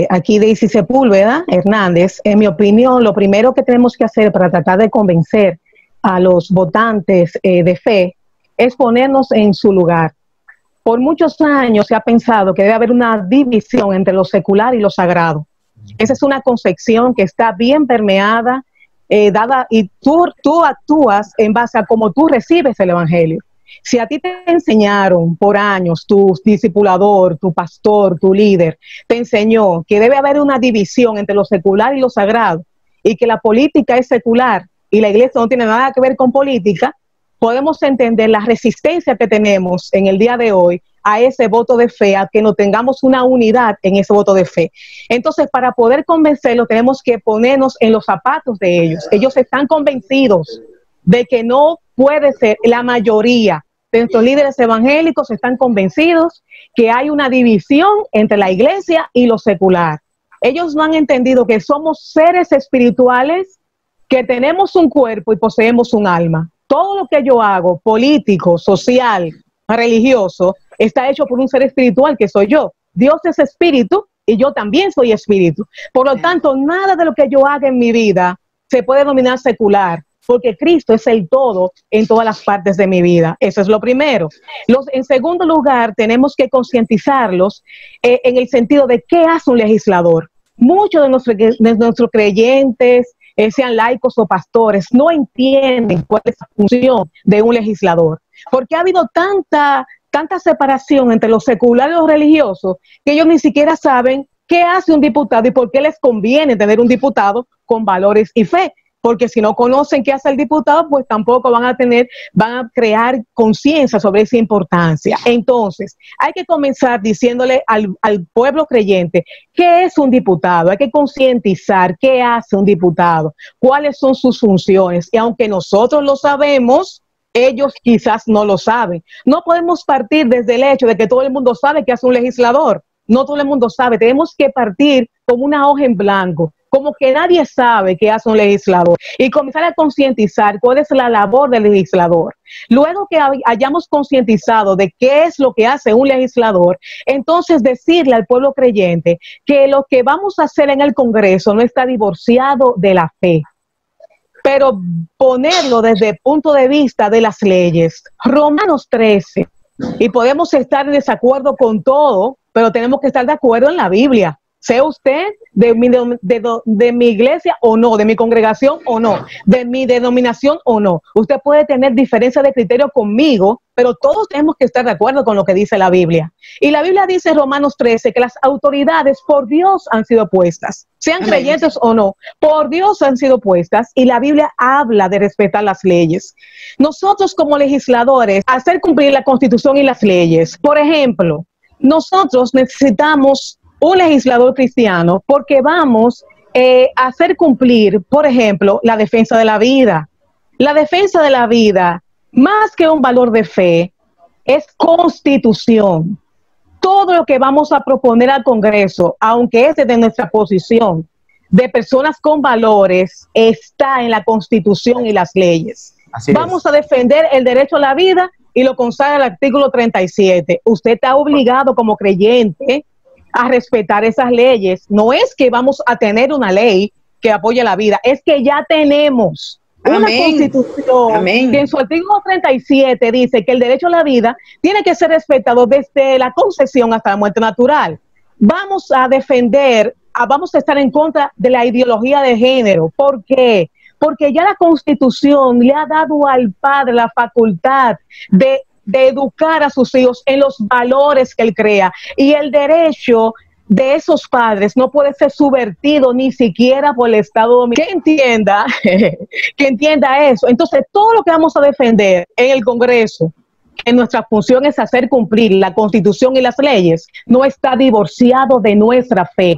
aquí Daisy Sepúlveda Hernández, en mi opinión, lo primero que tenemos que hacer para tratar de convencer a los votantes de fe es ponernos en su lugar. Por muchos años se ha pensado que debe haber una división entre lo secular y lo sagrado. Esa es una concepción que está bien permeada, dada, y tú actúas en base a cómo tú recibes el evangelio. Si a ti te enseñaron por años, tu discipulador, tu pastor, tu líder, te enseñó que debe haber una división entre lo secular y lo sagrado, y que la política es secular y la iglesia no tiene nada que ver con política, podemos entender la resistencia que tenemos en el día de hoy a ese voto de fe, a que no tengamos una unidad en ese voto de fe. Entonces, para poder convencerlo, tenemos que ponernos en los zapatos de ellos. Ellos están convencidos de que no puede ser. La mayoría de nuestros líderes evangélicos están convencidos que hay una división entre la iglesia y lo secular. Ellos no han entendido que somos seres espirituales, que tenemos un cuerpo y poseemos un alma. Todo lo que yo hago, político, social, religioso, está hecho por un ser espiritual que soy yo. Dios es espíritu y yo también soy espíritu. Por lo tanto, nada de lo que yo haga en mi vida se puede denominar secular, porque Cristo es el todo en todas las partes de mi vida. Eso es lo primero. En segundo lugar, tenemos que concientizarlos en el sentido de qué hace un legislador. Muchos de nuestros creyentes, sean laicos o pastores, no entienden cuál es la función de un legislador, porque ha habido tanta separación entre lo secular y lo religioso que ellos ni siquiera saben qué hace un diputado y por qué les conviene tener un diputado con valores y fe. porque si no conocen qué hace el diputado, pues tampoco van a crear conciencia sobre esa importancia. Entonces, hay que comenzar diciéndole al pueblo creyente qué es un diputado. Hay que concientizar qué hace un diputado, cuáles son sus funciones, y aunque nosotros lo sabemos, ellos quizás no lo saben. No podemos partir desde el hecho de que todo el mundo sabe qué hace un legislador. No todo el mundo sabe. Tenemos que partir como una hoja en blanco, como que nadie sabe qué hace un legislador, y comenzar a concientizar cuál es la labor del legislador. Luego que hayamos concientizado de qué es lo que hace un legislador, entonces decirle al pueblo creyente que lo que vamos a hacer en el Congreso no está divorciado de la fe, pero ponerlo desde el punto de vista de las leyes. Romanos 13, y podemos estar en desacuerdo con todo, pero tenemos que estar de acuerdo en la Biblia. Sea usted de mi iglesia o no, de mi congregación o no, de mi denominación o no. Usted puede tener diferencia de criterio conmigo, pero todos tenemos que estar de acuerdo con lo que dice la Biblia. Y la Biblia dice en Romanos 13 que las autoridades por Dios han sido puestas, sean creyentes o no, por Dios han sido puestas, y la Biblia habla de respetar las leyes. Nosotros como legisladores, hacer cumplir la Constitución y las leyes. Por ejemplo, nosotros necesitamos un legislador cristiano porque vamos a hacer cumplir, por ejemplo, la defensa de la vida. La defensa de la vida, más que un valor de fe, es constitución. Todo lo que vamos a proponer al Congreso, aunque es desde nuestra posición de personas con valores, está en la Constitución y las leyes. Vamos a defender el derecho a la vida y lo consagra el artículo 37. Usted está obligado como creyente a respetar esas leyes. No es que vamos a tener una ley que apoye la vida, es que ya tenemos una Constitución que en su artículo 37 dice que el derecho a la vida tiene que ser respetado desde la concepción hasta la muerte natural. Vamos a defender, vamos a estar en contra de la ideología de género. ¿Por qué? Porque ya la Constitución le ha dado al padre la facultad de educar a sus hijos en los valores que él crea, y el derecho de esos padres no puede ser subvertido ni siquiera por el Estado Dominicano. Que entienda eso. Entonces, todo lo que vamos a defender en el Congreso, que nuestra función es hacer cumplir la Constitución y las leyes, no está divorciado de nuestra fe,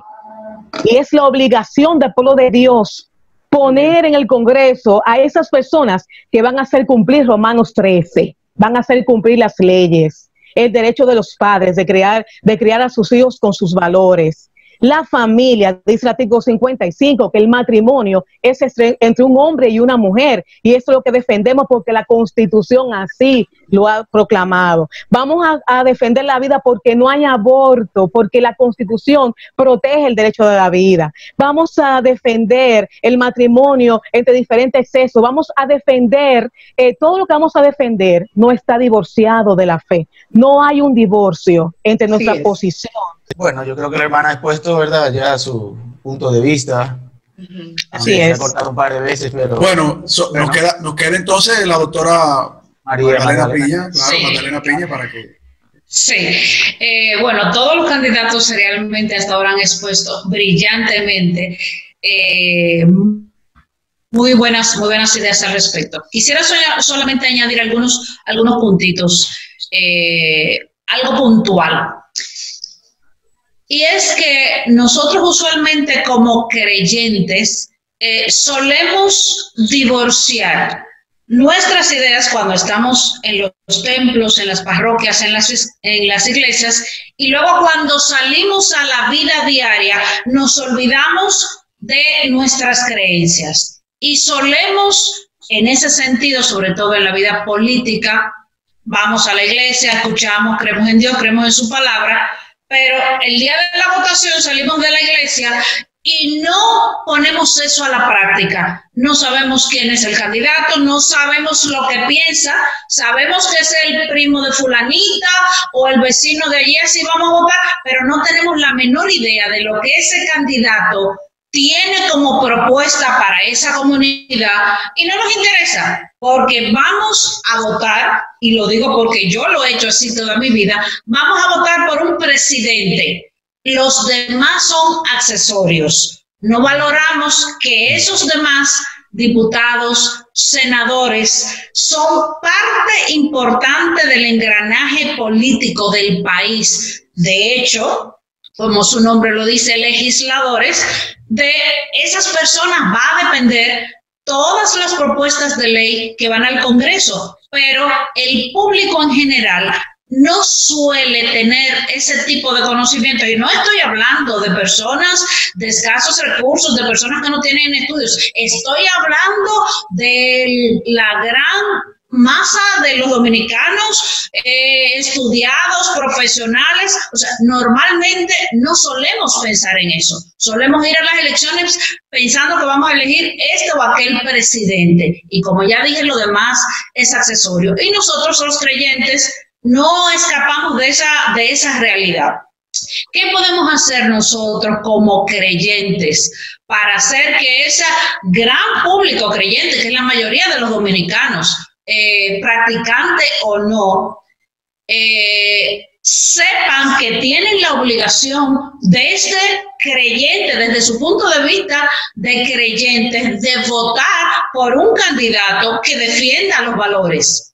y es la obligación del pueblo de Dios poner en el Congreso a esas personas que van a hacer cumplir Romanos 13. Van a hacer cumplir las leyes, el derecho de los padres de criar a sus hijos con sus valores. La familia, dice el artículo 55, que el matrimonio es entre un hombre y una mujer, y eso es lo que defendemos porque la Constitución así lo ha proclamado. Vamos a defender la vida porque no hay aborto, porque la Constitución protege el derecho de la vida. Vamos a defender el matrimonio entre diferentes sexos. Vamos a defender, todo lo que vamos a defender no está divorciado de la fe. No hay un divorcio entre nuestra posición. Bueno, yo creo que la hermana ha expuesto, ¿verdad?, ya su punto de vista. Así es. Se ha cortado un par de veces, pero... Bueno, nos queda entonces la doctora Magdalena Piña. Claro, sí. Magdalena Piña, para que... Sí, bueno, todos los candidatos realmente hasta ahora han expuesto brillantemente muy buenas ideas al respecto. Quisiera solamente añadir algunos puntitos, algo puntual. Y es que nosotros usualmente como creyentes solemos divorciar nuestras ideas cuando estamos en los templos, en las parroquias, en las iglesias, y luego cuando salimos a la vida diaria nos olvidamos de nuestras creencias. Y solemos, en ese sentido, sobre todo en la vida política, vamos a la iglesia, escuchamos, creemos en Dios, creemos en su palabra, pero el día de la votación salimos de la iglesia y no ponemos eso a la práctica. No sabemos quién es el candidato, no sabemos lo que piensa, sabemos que es el primo de fulanita o el vecino de allí, así vamos a votar, pero no tenemos la menor idea de lo que ese candidato tiene como propuesta para esa comunidad, y no nos interesa, porque vamos a votar, y lo digo porque yo lo he hecho así toda mi vida, vamos a votar por un presidente. Los demás son accesorios. No valoramos que esos demás diputados, senadores, son parte importante del engranaje político del país. De hecho, como su nombre lo dice, legisladores, de esas personas va a depender todas las propuestas de ley que van al Congreso, pero el público en general no suele tener ese tipo de conocimiento. Y no estoy hablando de personas de escasos recursos, de personas que no tienen estudios. Estoy hablando de la gran masa de los dominicanos estudiados, profesionales. O sea, normalmente no solemos pensar en eso. Solemos ir a las elecciones pensando que vamos a elegir este o aquel presidente. Y como ya dije, lo demás es accesorio. Y nosotros, los creyentes, no escapamos de esa realidad. ¿Qué podemos hacer nosotros como creyentes para hacer que ese gran público creyente, que es la mayoría de los dominicanos, practicante o no, sepan que tienen la obligación desde creyente, desde su punto de vista de creyentes, de votar por un candidato que defienda los valores?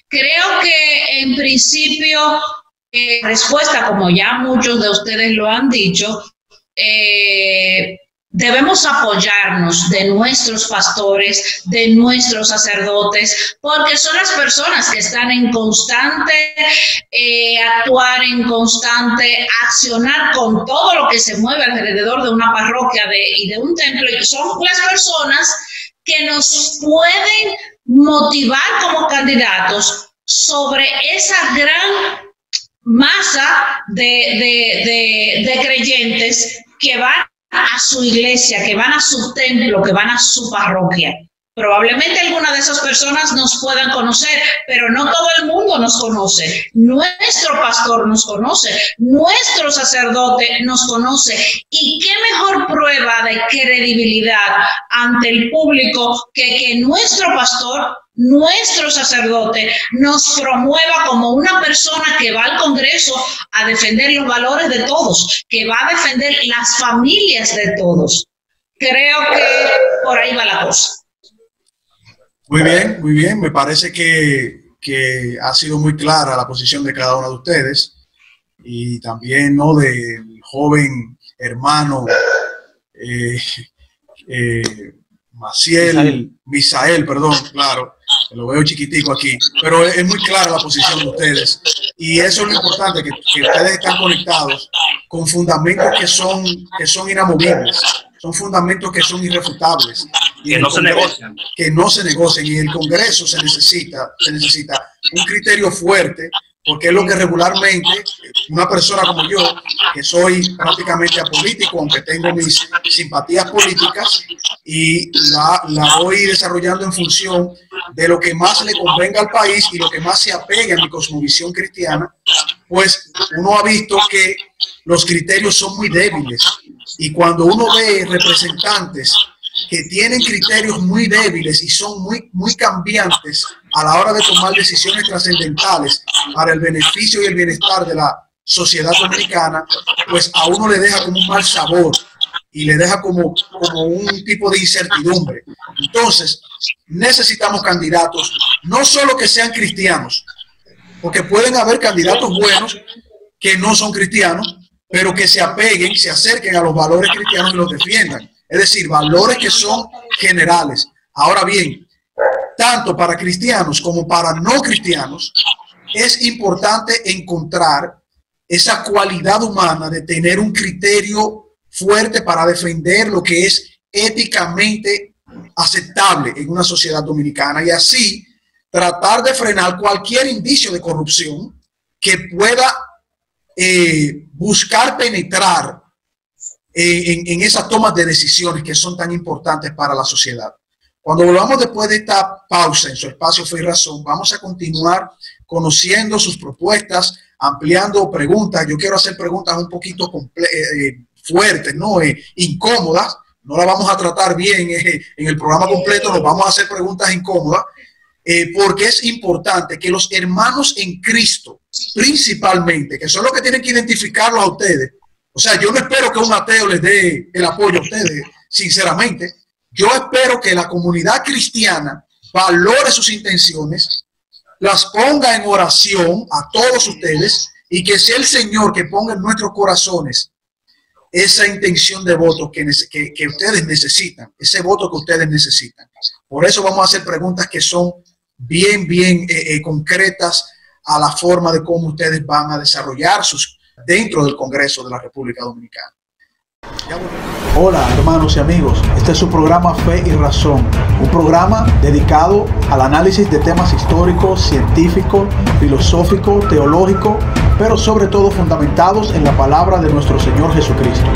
Creo que en principio, respuesta, como ya muchos de ustedes lo han dicho, debemos apoyarnos de nuestros pastores, de nuestros sacerdotes, porque son las personas que están en constante actuar, en constante accionar con todo lo que se mueve alrededor de una parroquia y de un templo, y son las personas que nos pueden motivar como candidatos sobre esa gran masa de creyentes que van a su iglesia, que van a su templo, que van a su parroquia. Probablemente algunas de esas personas nos puedan conocer, pero no todo el mundo nos conoce. Nuestro pastor nos conoce, nuestro sacerdote nos conoce. ¿Y qué mejor prueba de credibilidad ante el público que nuestro pastor, nuestro sacerdote, nos promueva como una persona que va al Congreso a defender los valores de todos, que va a defender las familias de todos? Creo que por ahí va la cosa. Muy bien, muy bien. Me parece que ha sido muy clara la posición de cada uno de ustedes y también, ¿no?, del joven hermano Misael, perdón, claro, lo veo chiquitico aquí, pero es muy clara la posición de ustedes y eso es lo importante, que ustedes están conectados con fundamentos que son inamovibles. Son fundamentos que son irrefutables. Y que no se negocian. Que no se negocian. Y en el Congreso se necesita un criterio fuerte, porque es lo que regularmente una persona como yo, que soy prácticamente apolítico, aunque tengo mis simpatías políticas, y la voy desarrollando en función de lo que más le convenga al país y lo que más se apegue a mi cosmovisión cristiana, pues uno ha visto que los criterios son muy débiles. Y cuando uno ve representantes que tienen criterios muy débiles y son muy cambiantes a la hora de tomar decisiones trascendentales para el beneficio y el bienestar de la sociedad dominicana, pues a uno le deja como un mal sabor y le deja como un tipo de incertidumbre. Entonces, necesitamos candidatos, no solo que sean cristianos, porque pueden haber candidatos buenos que no son cristianos, pero que se apeguen, se acerquen a los valores cristianos y los defiendan. Es decir, valores que son generales. Ahora bien, tanto para cristianos como para no cristianos, es importante encontrar esa cualidad humana de tener un criterio fuerte para defender lo que es éticamente aceptable en una sociedad dominicana y así tratar de frenar cualquier indicio de corrupción que pueda buscar penetrar en esas tomas de decisiones que son tan importantes para la sociedad. Cuando volvamos después de esta pausa en su espacio Fe y Razón, vamos a continuar conociendo sus propuestas, ampliando preguntas. Yo quiero hacer preguntas un poquito fuertes, ¿no? Incómodas. No las vamos a tratar bien en el programa completo, nos vamos a hacer preguntas incómodas, porque es importante que los hermanos en Cristo, principalmente, que son los que tienen que identificarlos a ustedes. O sea, yo no espero que un ateo les dé el apoyo a ustedes, sinceramente. Yo espero que la comunidad cristiana valore sus intenciones, las ponga en oración a todos ustedes y que sea el Señor que ponga en nuestros corazones esa intención de voto que ustedes necesitan, ese voto que ustedes necesitan. Por eso vamos a hacer preguntas que son bien concretas a la forma de cómo ustedes van a desarrollar dentro del Congreso de la República Dominicana. Hola hermanos y amigos, este es su programa Fe y Razón, un programa dedicado al análisis de temas históricos, científicos, filosóficos, teológicos, pero sobre todo fundamentados en la palabra de nuestro Señor Jesucristo.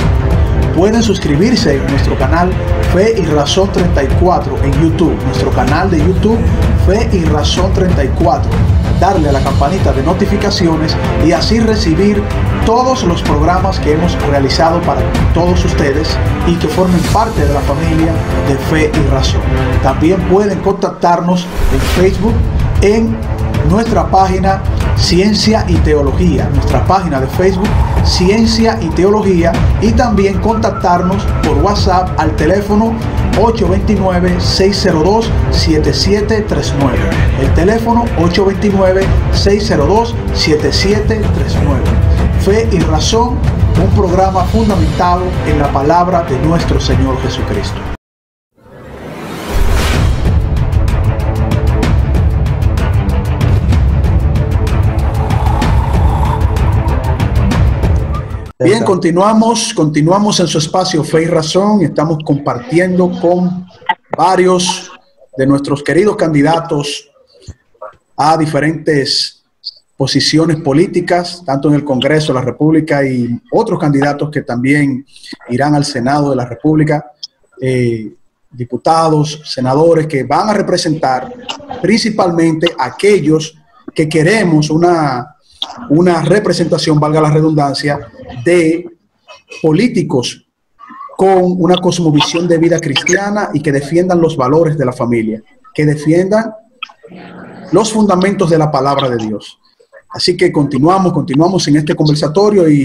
Pueden suscribirse en nuestro canal Fe y Razón 34 en YouTube, nuestro canal de YouTube Fe y Razón 34. Darle a la campanita de notificaciones y así recibir todos los programas que hemos realizado para todos ustedes y que formen parte de la familia de Fe y Razón. También pueden contactarnos en Facebook en nuestra página Ciencia y Teología, nuestra página de Facebook Ciencia y Teología, y también contactarnos por WhatsApp al teléfono 829-602-7739. El teléfono 829-602-7739. Fe y Razón, un programa fundamentado en la palabra de nuestro Señor Jesucristo. Bien, continuamos en su espacio Fe y Razón. Estamos compartiendo con varios de nuestros queridos candidatos a diferentes posiciones políticas, tanto en el Congreso de la República y otros candidatos que también irán al Senado de la República, diputados, senadores que van a representar principalmente a aquellos que queremos una representación, valga la redundancia, de políticos con una cosmovisión de vida cristiana y que defiendan los valores de la familia, que defiendan los fundamentos de la palabra de Dios. Así que continuamos en este conversatorio y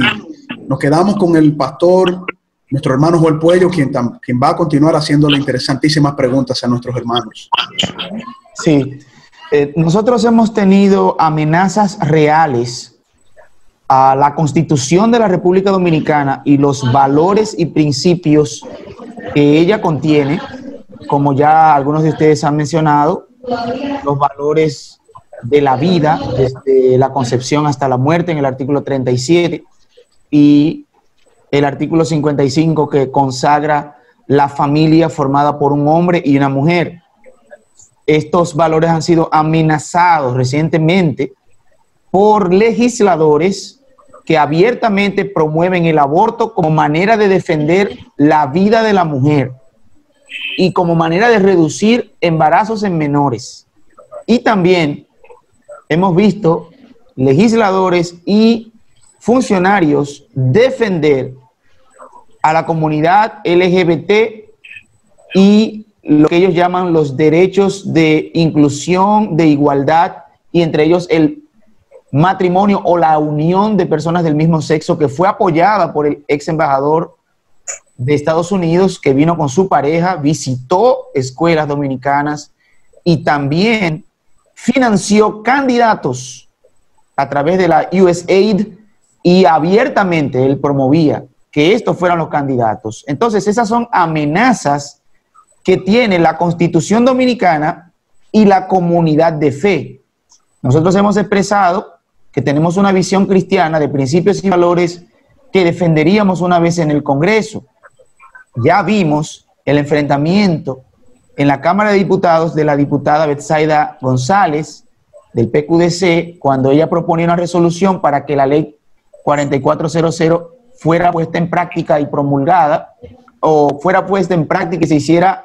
nos quedamos con el pastor, nuestro hermano Joel Puello, quien va a continuar haciéndole interesantísimas preguntas a nuestros hermanos. Sí. Nosotros hemos tenido amenazas reales a la Constitución de la República Dominicana y los valores y principios que ella contiene, como ya algunos de ustedes han mencionado, los valores de la vida, desde la concepción hasta la muerte, en el artículo 37, y el artículo 55, que consagra la familia formada por un hombre y una mujer. Estos valores han sido amenazados recientemente por legisladores que abiertamente promueven el aborto como manera de defender la vida de la mujer y como manera de reducir embarazos en menores. Y también hemos visto legisladores y funcionarios defender a la comunidad LGBT y lo que ellos llaman los derechos de inclusión, de igualdad, y entre ellos el matrimonio o la unión de personas del mismo sexo, que fue apoyada por el ex embajador de Estados Unidos, que vino con su pareja, visitó escuelas dominicanas y también financió candidatos a través de la USAID, y abiertamente él promovía que estos fueran los candidatos. Entonces, esas son amenazas que tiene la Constitución Dominicana y la comunidad de fe. Nosotros hemos expresado que tenemos una visión cristiana de principios y valores que defenderíamos una vez en el Congreso. Ya vimos el enfrentamiento en la Cámara de Diputados de la diputada Betsaida González del PQDC, cuando ella proponía una resolución para que la ley 4400 fuera puesta en práctica y promulgada, o fuera puesta en práctica y se hiciera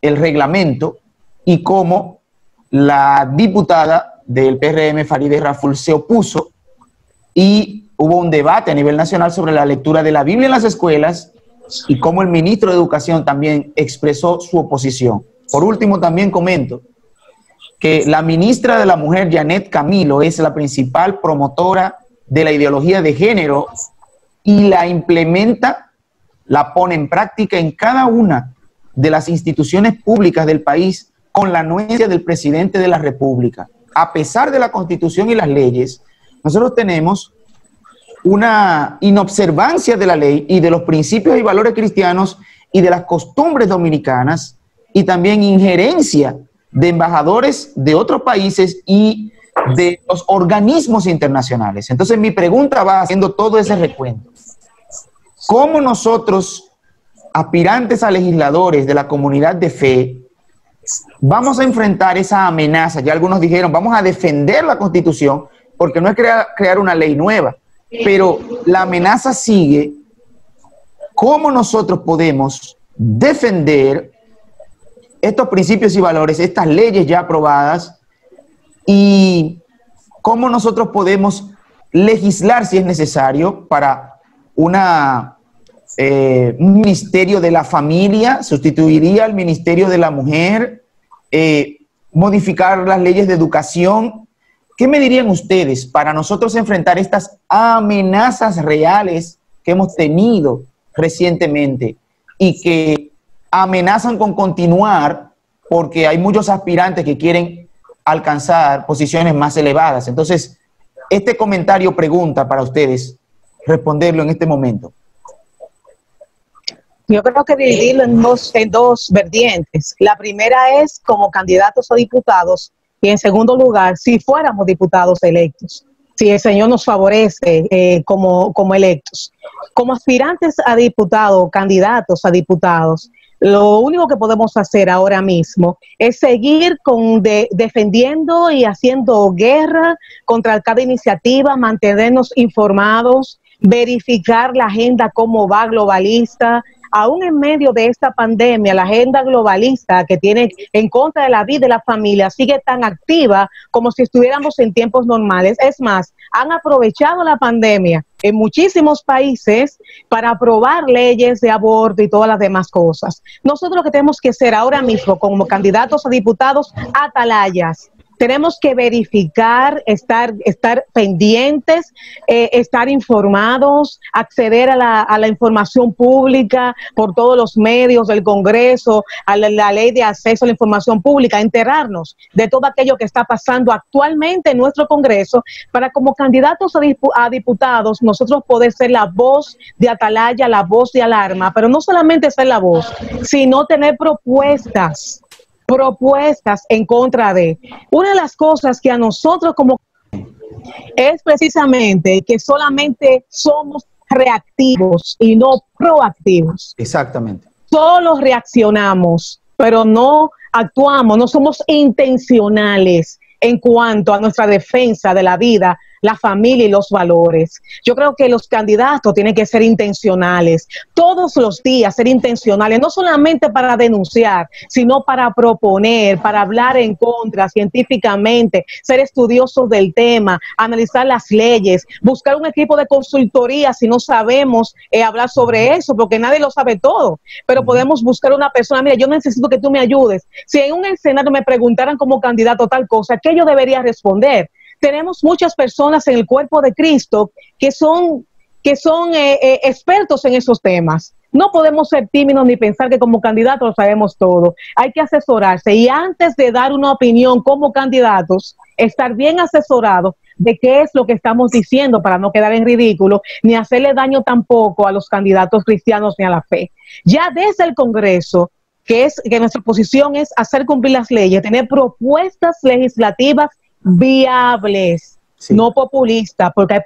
el reglamento, y cómo la diputada del PRM, Farideh Raful, se opuso, y hubo un debate a nivel nacional sobre la lectura de la Biblia en las escuelas, y cómo el ministro de Educación también expresó su oposición. Por último, también comento que la ministra de la Mujer, Janet Camilo, es la principal promotora de la ideología de género y la implementa, la pone en práctica en cada una de las instituciones públicas del país con la anuencia del presidente de la República. A pesar de la Constitución y las leyes, nosotros tenemos una inobservancia de la ley y de los principios y valores cristianos y de las costumbres dominicanas, y también injerencia de embajadores de otros países y de los organismos internacionales. Entonces mi pregunta va haciendo todo ese recuento. ¿Cómo nosotros, aspirantes a legisladores de la comunidad de fe, vamos a enfrentar esa amenaza? Ya algunos dijeron, vamos a defender la Constitución, porque no es crear una ley nueva, pero la amenaza sigue. ¿Cómo nosotros podemos defender estos principios y valores, estas leyes ya aprobadas, y cómo nosotros podemos legislar si es necesario para un ministerio de la familia? ¿Sustituiría al ministerio de la mujer? ¿Modificar las leyes de educación? ¿Qué me dirían ustedes para nosotros enfrentar estas amenazas reales que hemos tenido recientemente y que amenazan con continuar porque hay muchos aspirantes que quieren alcanzar posiciones más elevadas? Entonces, este comentario pregunta para ustedes, responderlo en este momento. Yo creo que dividirlo en dos vertientes. La primera es como candidatos a diputados, y en segundo lugar, si fuéramos diputados electos, si el Señor nos favorece como electos. Como aspirantes a diputados, candidatos a diputados, lo único que podemos hacer ahora mismo es seguir defendiendo y haciendo guerra contra cada iniciativa, mantenernos informados, verificar la agenda cómo va globalista. Aún en medio de esta pandemia, la agenda globalista que tiene en contra de la vida y de la familia sigue tan activa como si estuviéramos en tiempos normales. Es más, han aprovechado la pandemia en muchísimos países para aprobar leyes de aborto y todas las demás cosas. Nosotros lo que tenemos que hacer ahora mismo como candidatos a diputados, atalayas. Tenemos que verificar, estar pendientes, estar informados, acceder a la información pública por todos los medios del Congreso, a la ley de acceso a la información pública, enterarnos de todo aquello que está pasando actualmente en nuestro Congreso, para como candidatos a diputados nosotros poder ser la voz de atalaya, la voz de alarma, pero no solamente ser la voz, sino tener propuestas en contra de. Una de las cosas que a nosotros como es precisamente que solamente somos reactivos y no proactivos. Exactamente. Solo reaccionamos, pero no actuamos, no somos intencionales en cuanto a nuestra defensa de la vida, la familia y los valores. Yo creo que los candidatos tienen que ser intencionales, todos los días ser intencionales, no solamente para denunciar, sino para proponer, para hablar en contra científicamente, ser estudiosos del tema, analizar las leyes, buscar un equipo de consultoría si no sabemos hablar sobre eso, porque nadie lo sabe todo, pero podemos buscar una persona. Mira, yo necesito que tú me ayudes. Si en un escenario me preguntaran como candidato tal cosa, ¿qué yo debería responder? Tenemos muchas personas en el cuerpo de Cristo que son expertos en esos temas. No podemos ser tímidos ni pensar que como candidatos lo sabemos todo. Hay que asesorarse, y antes de dar una opinión como candidatos, estar bien asesorados de qué es lo que estamos diciendo para no quedar en ridículo, ni hacerle daño tampoco a los candidatos cristianos ni a la fe. Ya desde el Congreso, que nuestra posición es hacer cumplir las leyes, tener propuestas legislativas viables, sí, no populistas, porque hay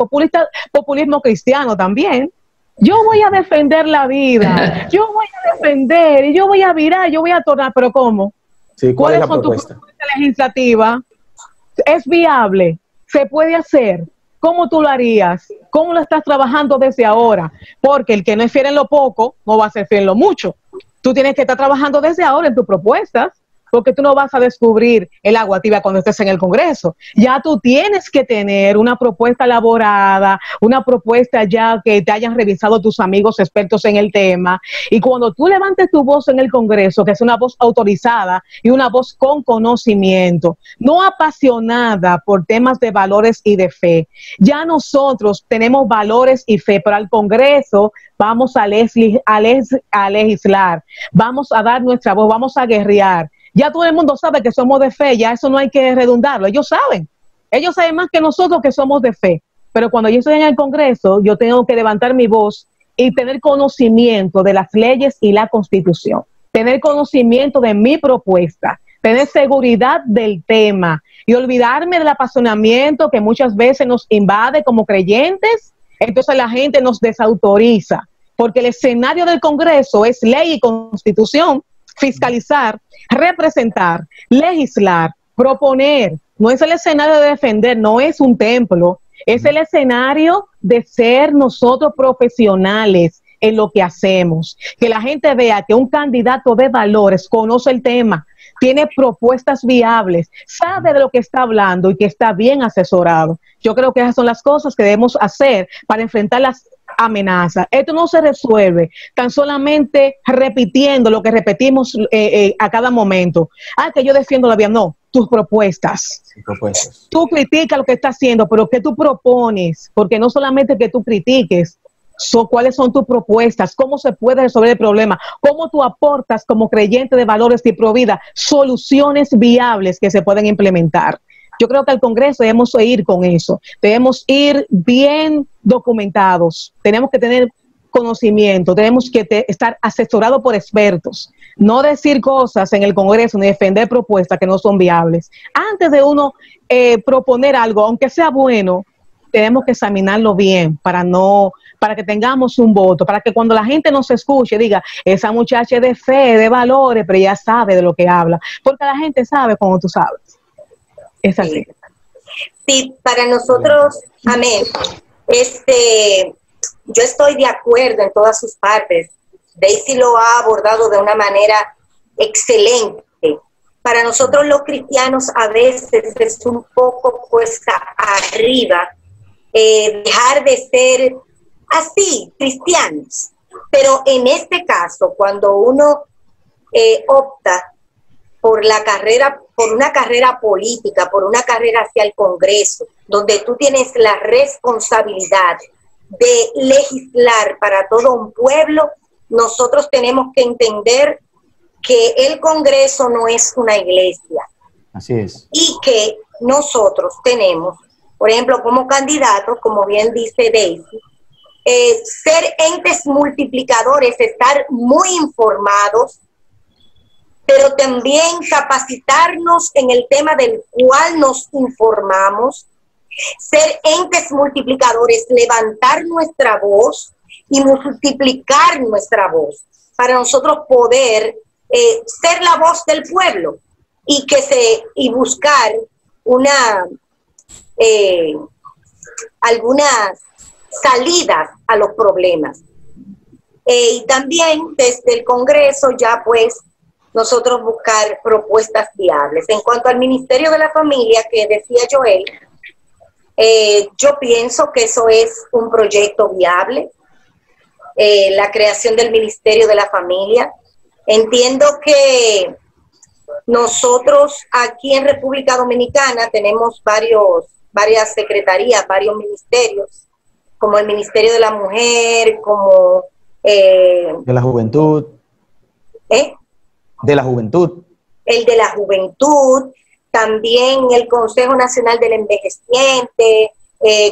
populismo cristiano también. Yo voy a defender la vida, yo voy a defender, y yo voy a virar, yo voy a tornar, pero ¿cómo? Sí, ¿cuáles son tus propuestas legislativas? ¿Es viable? ¿Se puede hacer? ¿Cómo tú lo harías? ¿Cómo lo estás trabajando desde ahora? Porque el que no es fiel en lo poco, no va a ser fiel en lo mucho. Tú tienes que estar trabajando desde ahora en tus propuestas, porque tú no vas a descubrir el agua tibia cuando estés en el Congreso. Ya tú tienes que tener una propuesta elaborada, una propuesta ya que te hayan revisado tus amigos expertos en el tema, y cuando tú levantes tu voz en el Congreso, que es una voz autorizada y una voz con conocimiento, no apasionada por temas de valores y de fe. Ya nosotros tenemos valores y fe, pero al Congreso vamos a legislar, vamos a dar nuestra voz, vamos a guerrear. Ya todo el mundo sabe que somos de fe, ya eso no hay que redundarlo, ellos saben más que nosotros que somos de fe, pero cuando yo estoy en el Congreso, yo tengo que levantar mi voz y tener conocimiento de las leyes y la Constitución, tener conocimiento de mi propuesta, tener seguridad del tema y olvidarme del apasionamiento que muchas veces nos invade como creyentes. Entonces la gente nos desautoriza, porque el escenario del Congreso es ley y Constitución, fiscalizar, representar, legislar, proponer. No es el escenario de defender, no es un templo, es el escenario de ser nosotros profesionales en lo que hacemos. Que la gente vea que un candidato de valores conoce el tema, tiene propuestas viables, sabe de lo que está hablando y que está bien asesorado. Yo creo que esas son las cosas que debemos hacer para enfrentar las amenazas. Esto no se resuelve tan solamente repitiendo lo que repetimos a cada momento. Que yo defiendo la vida. No, tus propuestas. Tú criticas lo que está haciendo, pero ¿qué tú propones? Porque no solamente que tú critiques, cuáles son tus propuestas, cómo se puede resolver el problema, cómo tú aportas como creyente de valores y pro vida soluciones viables que se pueden implementar. Yo creo que al Congreso debemos ir con eso, debemos ir bien documentados, tenemos que tener conocimiento, tenemos que estar asesorados por expertos, no decir cosas en el Congreso ni defender propuestas que no son viables. Antes de uno proponer algo, aunque sea bueno, tenemos que examinarlo bien para que tengamos un voto, para que cuando la gente nos escuche diga, esa muchacha es de fe, de valores, pero ella sabe de lo que habla, porque la gente sabe como tú sabes. Es así. Sí, para nosotros, amén. Yo estoy de acuerdo en todas sus partes. Daisy lo ha abordado de una manera excelente. Para nosotros los cristianos a veces es un poco cuesta arriba dejar de ser así, cristianos. Pero en este caso, cuando uno opta por una carrera política, por una carrera hacia el Congreso, donde tú tienes la responsabilidad de legislar para todo un pueblo, nosotros tenemos que entender que el Congreso no es una iglesia. Así es. Y que nosotros tenemos, por ejemplo, como candidatos, como bien dice Daisy, ser entes multiplicadores, estar muy informados, pero también capacitarnos en el tema del cual nos informamos, ser entes multiplicadores, levantar nuestra voz y multiplicar nuestra voz para nosotros poder ser la voz del pueblo y buscar algunas salidas a los problemas. Y también desde el Congreso ya pues nosotros buscar propuestas viables. En cuanto al Ministerio de la Familia que decía Joel, yo pienso que eso es un proyecto viable, la creación del Ministerio de la Familia. Entiendo que nosotros aquí en República Dominicana tenemos varias secretarías, varios ministerios, como el Ministerio de la Mujer, como... de la Juventud. De la Juventud. El de la Juventud, también el Consejo Nacional del Envejeciente,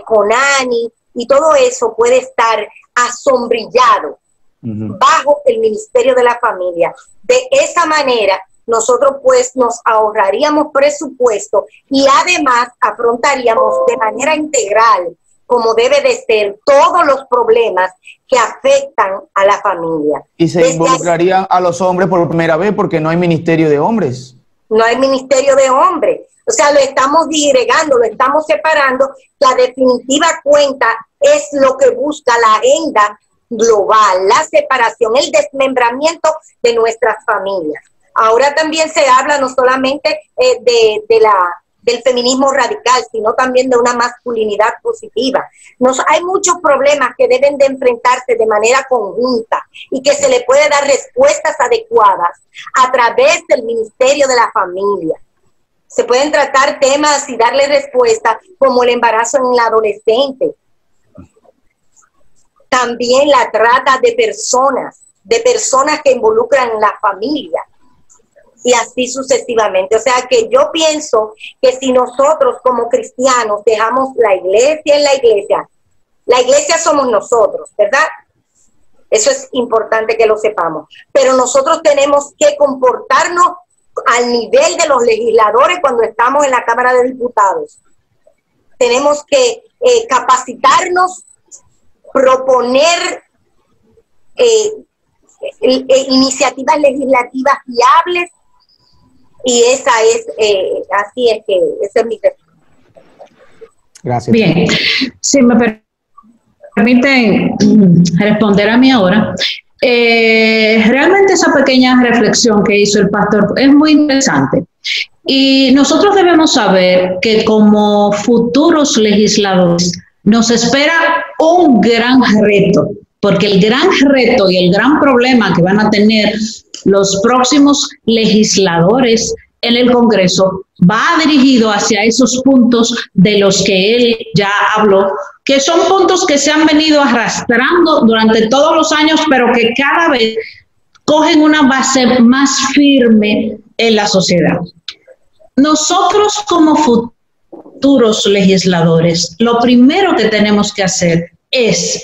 CONANI, y todo eso puede estar asombrillado bajo el Ministerio de la Familia. De esa manera, nosotros pues nos ahorraríamos presupuesto y además afrontaríamos de manera integral, como debe de ser, todos los problemas que afectan a la familia. Y se involucraría a los hombres por primera vez porque no hay ministerio de hombres. No hay ministerio de hombres. O sea, lo estamos disgregando, lo estamos separando. La definitiva cuenta es lo que busca la agenda global, la separación, el desmembramiento de nuestras familias. Ahora también se habla no solamente del feminismo radical, sino también de una masculinidad positiva. Hay muchos problemas que deben de enfrentarse de manera conjunta y que se le puede dar respuestas adecuadas a través del Ministerio de la Familia. Se pueden tratar temas y darle respuesta como el embarazo en la adolescente. También la trata de personas que involucran la familia. Y así sucesivamente. O sea que yo pienso que si nosotros como cristianos dejamos la iglesia somos nosotros, ¿verdad? Eso es importante que lo sepamos. Pero nosotros tenemos que comportarnos al nivel de los legisladores cuando estamos en la Cámara de Diputados. Tenemos que capacitarnos, proponer iniciativas legislativas viables, y esa es mi respuesta. Gracias. Bien, si me permiten responder a mí ahora. Realmente esa pequeña reflexión que hizo el pastor es muy interesante. Y nosotros debemos saber que como futuros legisladores nos espera un gran reto, porque el gran reto y el gran problema que van a tener los próximos legisladores en el Congreso va dirigido hacia esos puntos de los que él ya habló, que son puntos que se han venido arrastrando durante todos los años, pero que cada vez cogen una base más firme en la sociedad. Nosotros como futuros legisladores, lo primero que tenemos que hacer es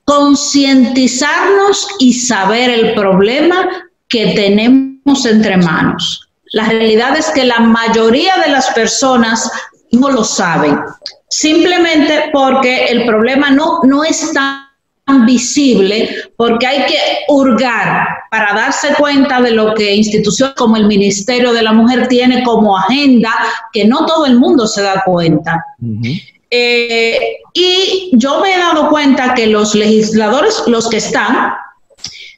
concientizarnos y saber el problema que tenemos entre manos. La realidad es que la mayoría de las personas no lo saben, simplemente porque el problema no es tan visible, porque hay que hurgar para darse cuenta de lo que instituciones como el Ministerio de la Mujer tiene como agenda, que no todo el mundo se da cuenta. Y yo me he dado cuenta que los legisladores, los que están,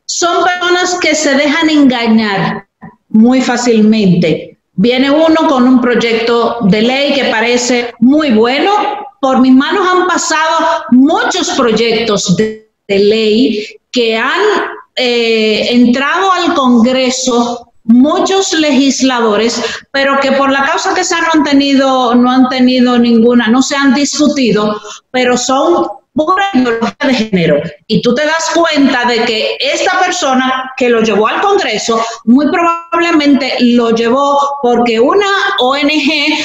son personas que se dejan engañar muy fácilmente. Viene uno con un proyecto de ley que parece muy bueno. Por mis manos han pasado muchos proyectos de ley que han entrado al Congreso, muchos legisladores, pero que por la causa que sean no han tenido ninguna, no se han discutido, pero son pura ideología de género. Y tú te das cuenta de que esta persona que lo llevó al Congreso muy probablemente lo llevó porque una ONG,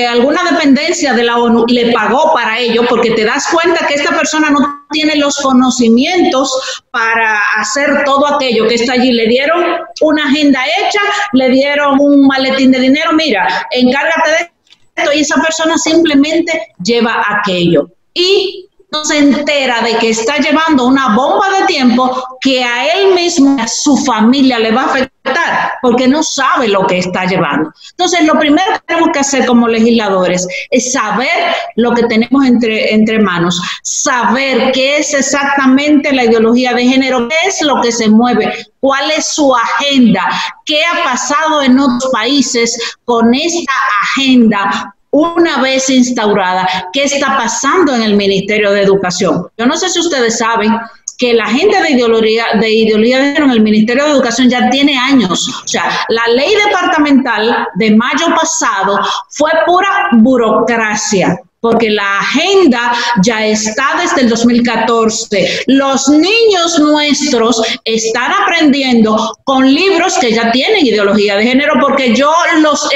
alguna dependencia de la ONU le pagó para ello, porque te das cuenta que esta persona no tiene los conocimientos para hacer todo aquello que está allí. Le dieron una agenda hecha, le dieron un maletín de dinero, mira, encárgate de esto, y esa persona simplemente lleva aquello. Y no se entera de que está llevando una bomba de tiempo que a él mismo, a su familia le va a afectar, porque no sabe lo que está llevando. Entonces, lo primero que tenemos que hacer como legisladores es saber lo que tenemos entre manos, saber qué es exactamente la ideología de género, qué es lo que se mueve, cuál es su agenda, qué ha pasado en otros países con esta agenda. Una vez instaurada, ¿qué está pasando en el Ministerio de Educación? Yo no sé si ustedes saben que la agenda de ideología de género en el Ministerio de Educación ya tiene años. O sea, la ley departamental de mayo pasado fue pura burocracia, porque la agenda ya está desde el 2014. Los niños nuestros están aprendiendo con libros que ya tienen ideología de género, porque yo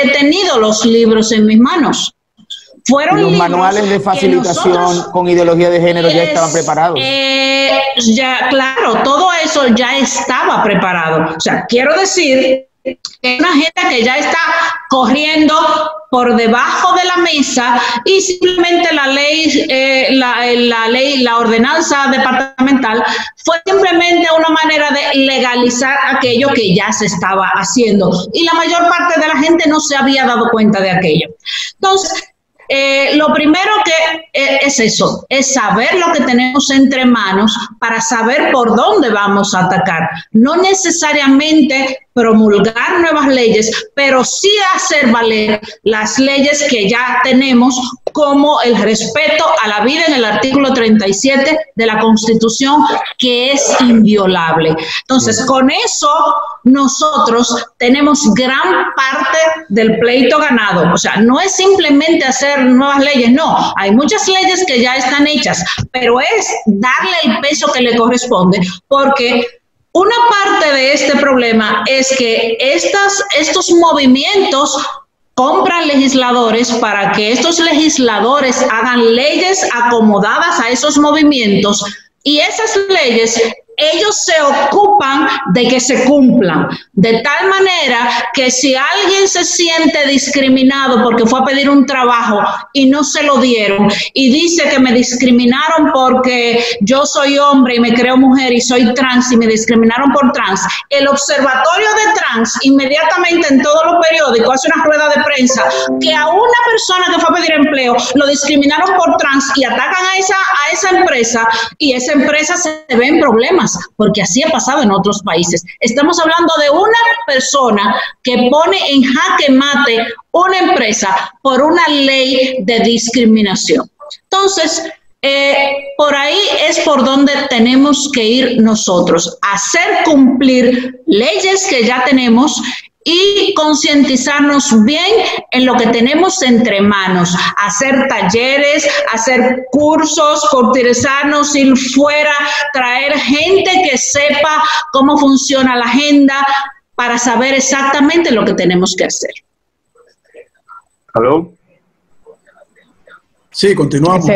he tenido los libros en mis manos. Fueron los manuales de facilitación con ideología de género ya estaban preparados. Ya, claro, todo eso ya estaba preparado. O sea, quiero decir que es una agenda que ya está corriendo por debajo de la mesa, y simplemente la ordenanza departamental fue simplemente una manera de legalizar aquello que ya se estaba haciendo, y la mayor parte de la gente no se había dado cuenta de aquello. Entonces, Lo primero que es eso, es saber lo que tenemos entre manos para saber por dónde vamos a atacar. No necesariamente promulgar nuevas leyes, pero sí hacer valer las leyes que ya tenemos, como el respeto a la vida en el artículo 37 de la Constitución, que es inviolable. Entonces, con eso nosotros tenemos gran parte del pleito ganado. O sea, no es simplemente hacer nuevas leyes, no. Hay muchas leyes que ya están hechas, pero es darle el peso que le corresponde, porque una parte de este problema es que estos movimientos compran legisladores para que estos legisladores hagan leyes acomodadas a esos movimientos, y esas leyes ellos se ocupan de que se cumplan, de tal manera que si alguien se siente discriminado porque fue a pedir un trabajo y no se lo dieron, y dice que me discriminaron porque yo soy hombre y me creo mujer y soy trans y me discriminaron por trans, el Observatorio de Trans inmediatamente en todos los periódicos hace una rueda de prensa que a una persona que fue a pedir empleo lo discriminaron por trans, y atacan a esa empresa, y esa empresa se ve en problemas, porque así ha pasado en otros países. Estamos hablando de una persona que pone en jaque mate una empresa por una ley de discriminación. Entonces, por ahí es por donde tenemos que ir nosotros, hacer cumplir leyes que ya tenemos y concientizarnos bien en lo que tenemos entre manos, hacer talleres, hacer cursos, cotizarnos, ir fuera, traer gente que sepa cómo funciona la agenda para saber exactamente lo que tenemos que hacer. ¿Aló? Sí, continuamos.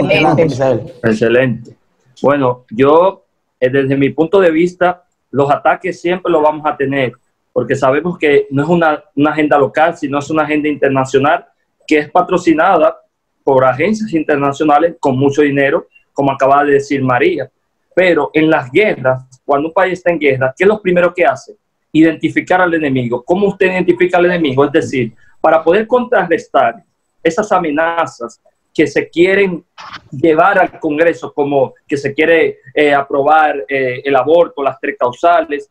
Excelente. Bueno, yo, desde mi punto de vista, los ataques siempre los vamos a tener, porque sabemos que no es una agenda local, sino es una agenda internacional que es patrocinada por agencias internacionales con mucho dinero, como acaba de decir María. Pero en las guerras, cuando un país está en guerra, ¿qué es lo primero que hace? Identificar al enemigo. ¿Cómo usted identifica al enemigo? Es decir, para poder contrarrestar esas amenazas que se quieren llevar al Congreso, como que se quiere aprobar el aborto, las 3 causales,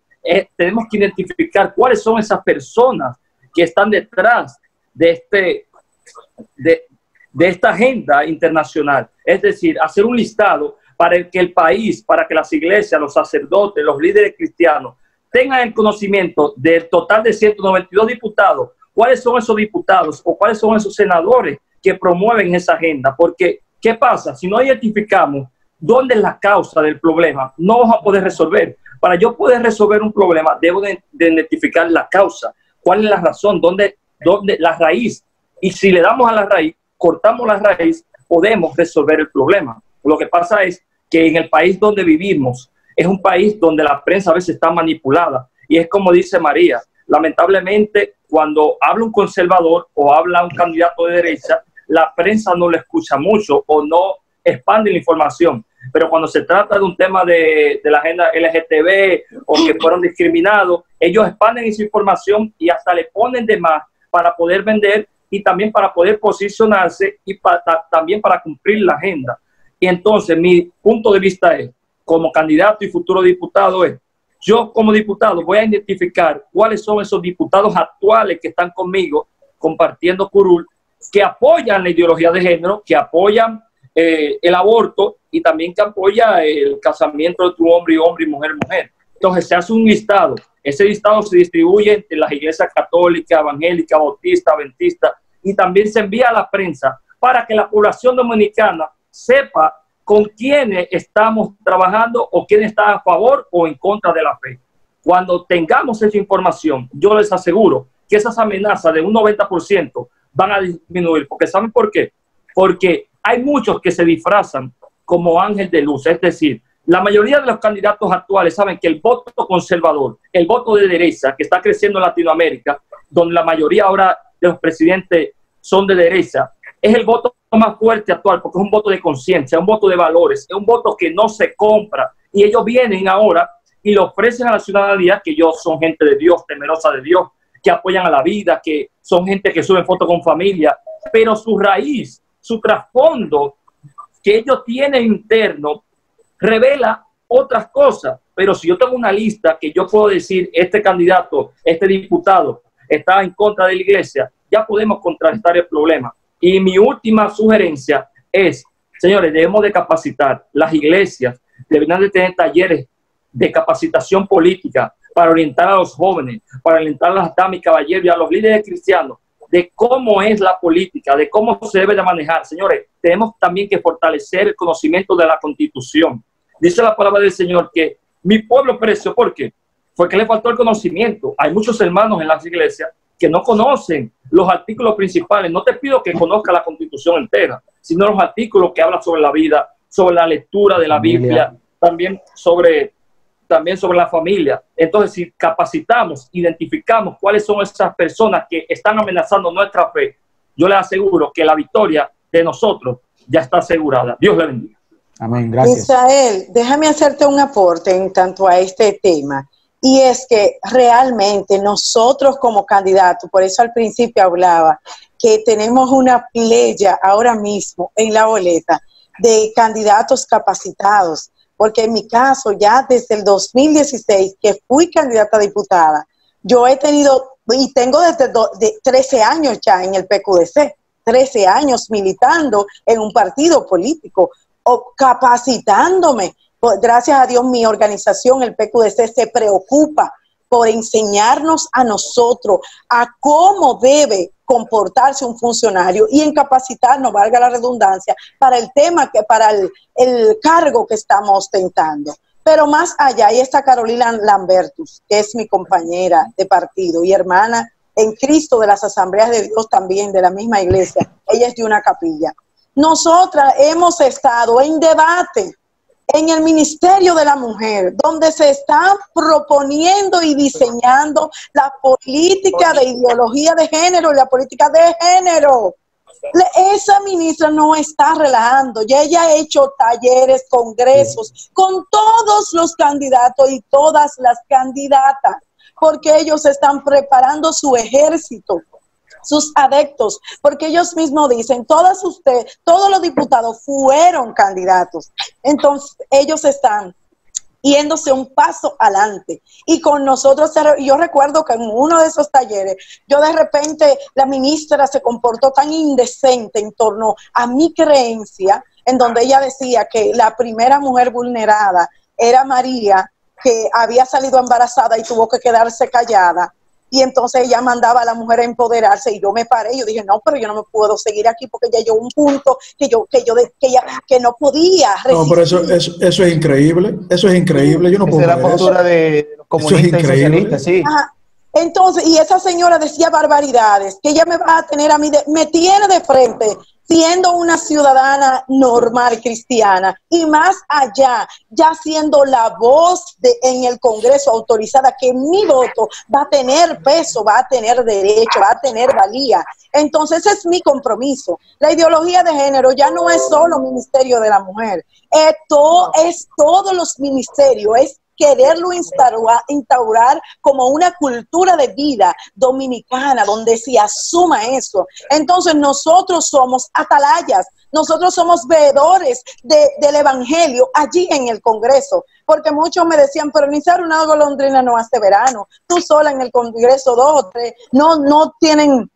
tenemos que identificar cuáles son esas personas que están detrás de esta agenda internacional. Es decir, hacer un listado para que el país, para que las iglesias, los sacerdotes, los líderes cristianos tengan el conocimiento del total de 192 diputados, cuáles son esos diputados o cuáles son esos senadores que promueven esa agenda. Porque, ¿qué pasa? Si no identificamos dónde es la causa del problema, no vamos a poder resolver. Para yo poder resolver un problema, debo de identificar la causa, cuál es la razón, dónde la raíz. Y si le damos a la raíz, cortamos la raíz, podemos resolver el problema. Lo que pasa es que en el país donde vivimos, es un país donde la prensa a veces está manipulada. Y es como dice María, lamentablemente, cuando habla un conservador o habla un candidato de derecha, la prensa no le escucha mucho o no expande la información. Pero cuando se trata de un tema de la agenda LGTB o que fueron discriminados, ellos expanden esa información y hasta le ponen de más para poder vender y también para poder posicionarse y también para cumplir la agenda. Y entonces mi punto de vista es, como candidato y futuro diputado, yo como diputado voy a identificar cuáles son esos diputados actuales que están conmigo compartiendo curul, que apoyan la ideología de género, que apoyan el aborto y también que apoya el casamiento entre hombre y mujer. Entonces se hace un listado. Ese listado se distribuye entre las iglesias católicas, evangélicas, bautistas, adventistas, y también se envía a la prensa para que la población dominicana sepa con quiénes estamos trabajando o quién está a favor o en contra de la fe. Cuando tengamos esa información, yo les aseguro que esas amenazas de un 90% van a disminuir. Porque ¿saben por qué? Porque hay muchos que se disfrazan como ángel de luz. Es decir, la mayoría de los candidatos actuales saben que el voto conservador, el voto de derecha que está creciendo en Latinoamérica, donde la mayoría ahora de los presidentes son de derecha, es el voto más fuerte actual porque es un voto de conciencia, un voto de valores, es un voto que no se compra. Y ellos vienen ahora y le ofrecen a la ciudadanía que ellos son gente de Dios, temerosa de Dios, que apoyan a la vida, que son gente que sube fotos con familia, pero su raíz su trasfondo que ellos tienen interno revela otras cosas. Pero si yo tengo una lista que yo puedo decir, este candidato, este diputado está en contra de la iglesia, ya podemos contrarrestar el problema. Y mi última sugerencia es, señores, debemos de capacitar. Las iglesias deberían de tener talleres de capacitación política para orientar a los jóvenes, para orientar a las damas y caballeros y a los líderes cristianos de cómo es la política, de cómo se debe de manejar. Señores, tenemos también que fortalecer el conocimiento de la Constitución. Dice la palabra del Señor que mi pueblo pereció. ¿Por qué? Porque le faltó el conocimiento. Hay muchos hermanos en las iglesias que no conocen los artículos principales. No te pido que conozca la Constitución entera, sino los artículos que hablan sobre la vida, sobre la lectura de la Biblia, también sobre la familia. Entonces, si capacitamos, identificamos cuáles son esas personas que están amenazando nuestra fe, yo les aseguro que la victoria de nosotros ya está asegurada. Dios le bendiga. Amén, gracias. Israel, déjame hacerte un aporte en tanto a este tema. Y es que realmente nosotros como candidatos, por eso al principio hablaba, que tenemos una playa ahora mismo en la boleta de candidatos capacitados. Porque en mi caso, ya desde el 2016, que fui candidata a diputada, yo he tenido, y tengo desde 13 años ya en el PQDC, 13 años militando en un partido político, o capacitándome. Gracias a Dios, mi organización, el PQDC, se preocupa por enseñarnos a nosotros a cómo debe comportarse un funcionario y en capacitarnos, valga la redundancia, para el tema, para el cargo que estamos ostentando. Pero más allá, ahí está Carolina Lambertus, que es mi compañera de partido y hermana en Cristo de las Asambleas de Dios también, de la misma iglesia. Ella es de una capilla. Nosotras hemos estado en debate en el Ministerio de la Mujer, donde se está proponiendo y diseñando la política de ideología de género y la política de género. Esa ministra no está relajando, ya ella ha hecho talleres, congresos con todos los candidatos y todas las candidatas, porque ellos están preparando su ejército, sus adeptos, porque ellos mismos dicen, todos los diputados fueron candidatos. Entonces, ellos están yéndose un paso adelante. Y con nosotros, yo recuerdo que en uno de esos talleres, yo de repente, la ministra se comportó tan indecente en torno a mi creencia, en donde ella decía que la primera mujer vulnerada era María, que había salido embarazada y tuvo que quedarse callada. Y entonces ella mandaba a la mujer a empoderarse y yo me paré, yo dije, no, pero yo no me puedo seguir aquí porque ya llegó un punto que no podía resistir. No, pero eso es increíble, yo no puedo creer. Esa es la postura de los comunistas y socialistas, sí. Ajá. Entonces, y esa señora decía barbaridades, que ella me va a tener a mí, me tiene de frente, siendo una ciudadana normal cristiana, y más allá, ya siendo la voz en el Congreso autorizada, que mi voto va a tener peso, va a tener derecho, va a tener valía. Entonces, ese es mi compromiso. La ideología de género ya no es solo Ministerio de la Mujer, es todos los ministerios, es quererlo instaurar como una cultura de vida dominicana donde se asuma eso. Entonces nosotros somos atalayas, nosotros somos veedores del evangelio allí en el Congreso, porque muchos me decían, pero Nizar, una golondrina no hace verano, tú sola en el Congreso 2 o 3, no tienen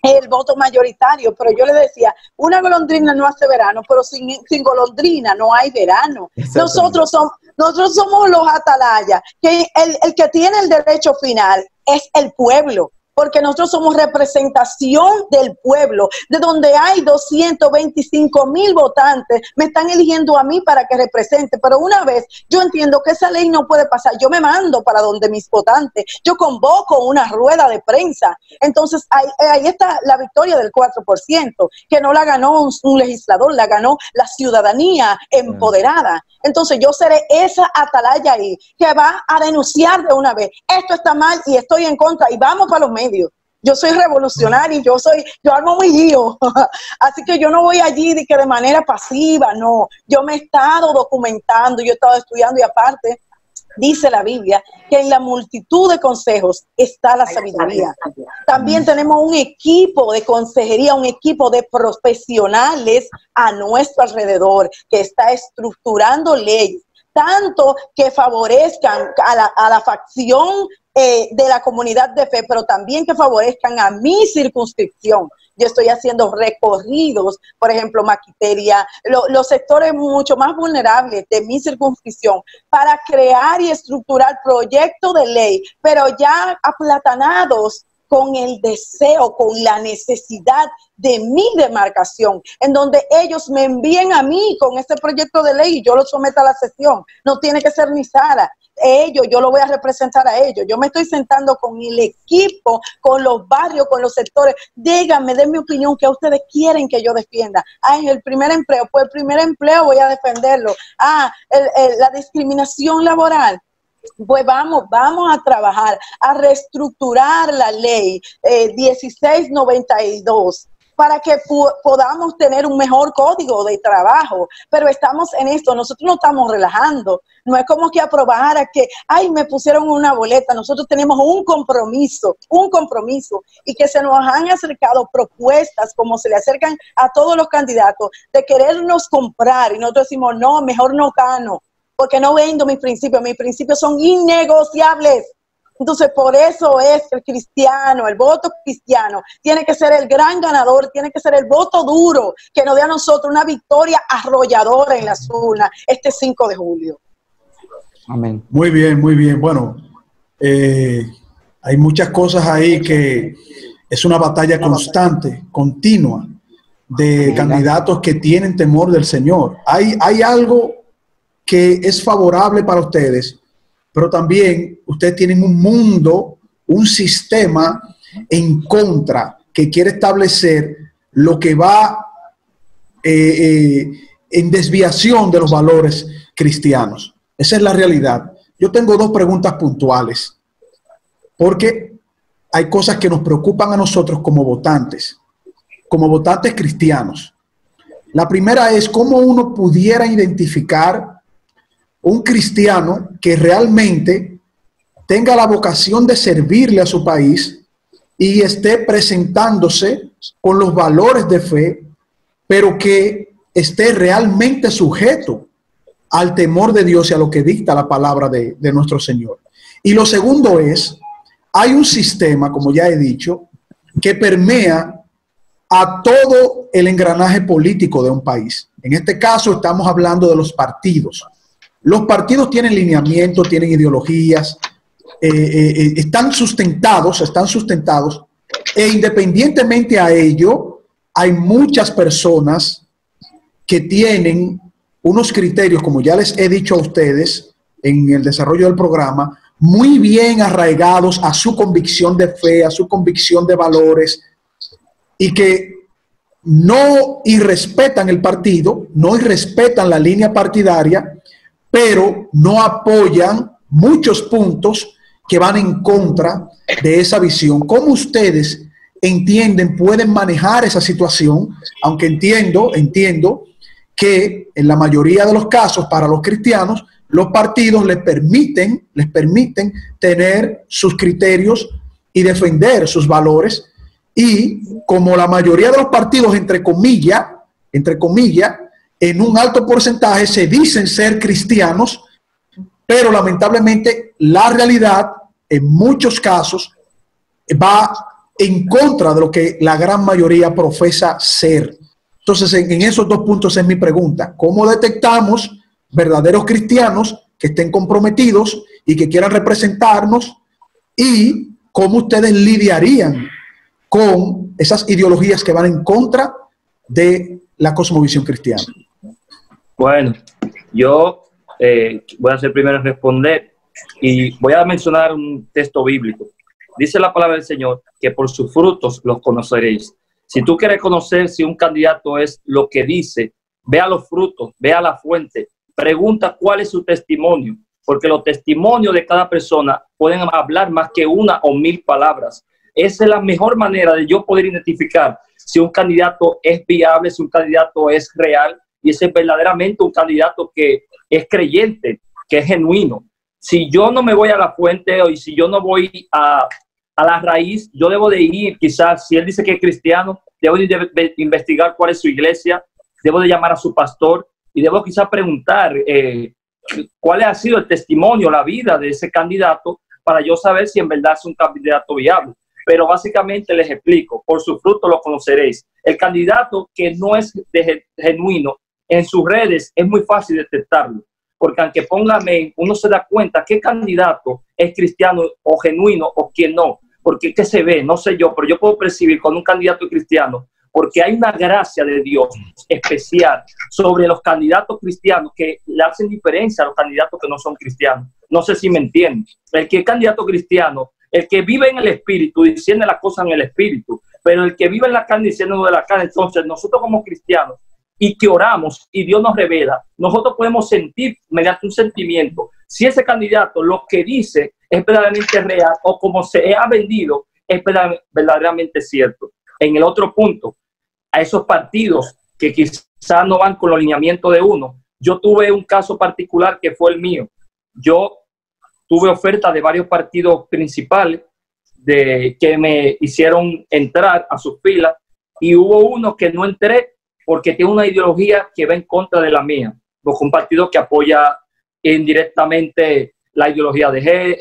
el voto mayoritario, pero yo le decía, una golondrina no hace verano, pero sin golondrina no hay verano. Nosotros somos los atalayas, que el que tiene el derecho final es el pueblo, porque nosotros somos representación del pueblo, de donde hay 225,000 votantes, me están eligiendo a mí para que represente, pero una vez yo entiendo que esa ley no puede pasar, yo me mando para donde mis votantes, yo convoco una rueda de prensa, entonces ahí está la victoria del 4%, que no la ganó un legislador, la ganó la ciudadanía empoderada. Entonces yo seré esa atalaya ahí, que va a denunciar de una vez, esto está mal y estoy en contra, y vamos para los medios. Yo soy revolucionario, yo armo mi lío, así que yo no voy allí de manera pasiva, no, yo me he estado documentando, yo he estado estudiando y aparte dice la Biblia que en la multitud de consejos está la sabiduría. También tenemos un equipo de consejería, un equipo de profesionales a nuestro alrededor que está estructurando leyes, tanto que favorezcan a la facción de la comunidad de fe, pero también que favorezcan a mi circunscripción. Yo estoy haciendo recorridos, por ejemplo, Maquiteria, los sectores mucho más vulnerables de mi circunscripción, para crear y estructurar proyectos de ley, pero ya aplatanados con el deseo, con la necesidad de mi demarcación, en donde ellos me envíen a mí con este proyecto de ley y yo lo someto a la sesión. No tiene que ser ni Sara. Yo lo voy a representar a ellos. Yo me estoy sentando con el equipo, con los barrios, con los sectores. Díganme, den mi opinión, ¿qué ustedes quieren que yo defienda? El primer empleo, pues el primer empleo voy a defenderlo. La discriminación laboral. Pues vamos a trabajar, a reestructurar la ley 1692 para que podamos tener un mejor código de trabajo. Pero estamos en esto, nosotros no estamos relajando. No es como que aprobara que, me pusieron una boleta. Nosotros tenemos un compromiso, y que se nos han acercado propuestas, como se le acercan a todos los candidatos, de querernos comprar, y nosotros decimos, no, mejor no gano, porque no vendo mis principios son innegociables. Entonces, por eso es el cristiano, el voto cristiano, tiene que ser el gran ganador, tiene que ser el voto duro, que nos dé a nosotros una victoria arrolladora en las urnas este 5 de julio. Amén. Muy bien, muy bien. Bueno, hay muchas cosas ahí que es una batalla constante, continua, de candidatos que tienen temor del Señor. Hay algo que es favorable para ustedes, pero también ustedes tienen un mundo, un sistema en contra que quiere establecer lo que va en desviación de los valores cristianos. Esa es la realidad. Yo tengo dos preguntas puntuales, porque hay cosas que nos preocupan a nosotros como votantes cristianos. La primera es cómo uno pudiera identificar un cristiano que realmente tenga la vocación de servirle a su país y esté presentándose con los valores de fe, pero que esté realmente sujeto al temor de Dios y a lo que dicta la palabra de nuestro Señor. Y lo segundo es, hay un sistema, como ya he dicho, que permea a todo el engranaje político de un país. En este caso estamos hablando de los partidos. Los partidos tienen lineamientos, tienen ideologías, están sustentados, e independientemente a ello, hay muchas personas que tienen unos criterios, como ya les he dicho a ustedes en el desarrollo del programa, muy bien arraigados a su convicción de fe, a su convicción de valores, y que no irrespetan el partido, no irrespetan la línea partidaria, pero no apoyan muchos puntos que van en contra de esa visión. ¿Cómo ustedes entienden, pueden manejar esa situación? Aunque entiendo que en la mayoría de los casos para los cristianos, los partidos les permiten tener sus criterios y defender sus valores. Y como la mayoría de los partidos, entre comillas, en un alto porcentaje se dicen ser cristianos, pero lamentablemente la realidad en muchos casos va en contra de lo que la gran mayoría profesa ser. Entonces, en esos dos puntos es mi pregunta. ¿Cómo detectamos verdaderos cristianos que estén comprometidos y que quieran representarnos? ¿Y cómo ustedes lidiarían con esas ideologías que van en contra de la cosmovisión cristiana? Bueno, yo voy a ser primero en responder y voy a mencionar un texto bíblico. Dice la palabra del Señor que por sus frutos los conoceréis. Si tú quieres conocer si un candidato es lo que dice, ve a los frutos, ve a la fuente, pregunta cuál es su testimonio, porque los testimonios de cada persona pueden hablar más que una o mil palabras. Esa es la mejor manera de yo poder identificar si un candidato es viable, si un candidato es real, y ese es verdaderamente un candidato que es creyente, que es genuino. si yo no me voy a la fuente y si yo no voy a la raíz, yo debo de ir, quizás, si él dice que es cristiano, debo de investigar cuál es su iglesia, debo de llamar a su pastor y debo quizás preguntar cuál ha sido el testimonio, la vida de ese candidato para yo saber si en verdad es un candidato viable. Pero básicamente les explico, por su fruto lo conoceréis. El candidato que no es genuino en sus redes es muy fácil detectarlo, porque aunque ponga mail, uno se da cuenta qué candidato es cristiano o genuino o quién no, porque ¿qué se ve? No sé yo, pero yo puedo percibir con un candidato cristiano, porque hay una gracia de Dios especial sobre los candidatos cristianos que le hacen diferencia a los candidatos que no son cristianos. No sé si me entienden. El que es candidato cristiano, el que vive en el espíritu, diciendo las cosas en el espíritu, pero el que vive en la carne, diciendo de la carne. Entonces, nosotros como cristianos, y que oramos, y Dios nos revela, nosotros podemos sentir mediante un sentimiento, si ese candidato lo que dice es verdaderamente real, o como se ha vendido, es verdaderamente cierto. En el otro punto, a esos partidos que quizás no van con los lineamientos de uno, yo tuve un caso particular que fue el mío. Yo tuve oferta de varios partidos principales que me hicieron entrar a sus filas y hubo uno que no entré porque tiene una ideología que va en contra de la mía. Un partido que apoya indirectamente la ideología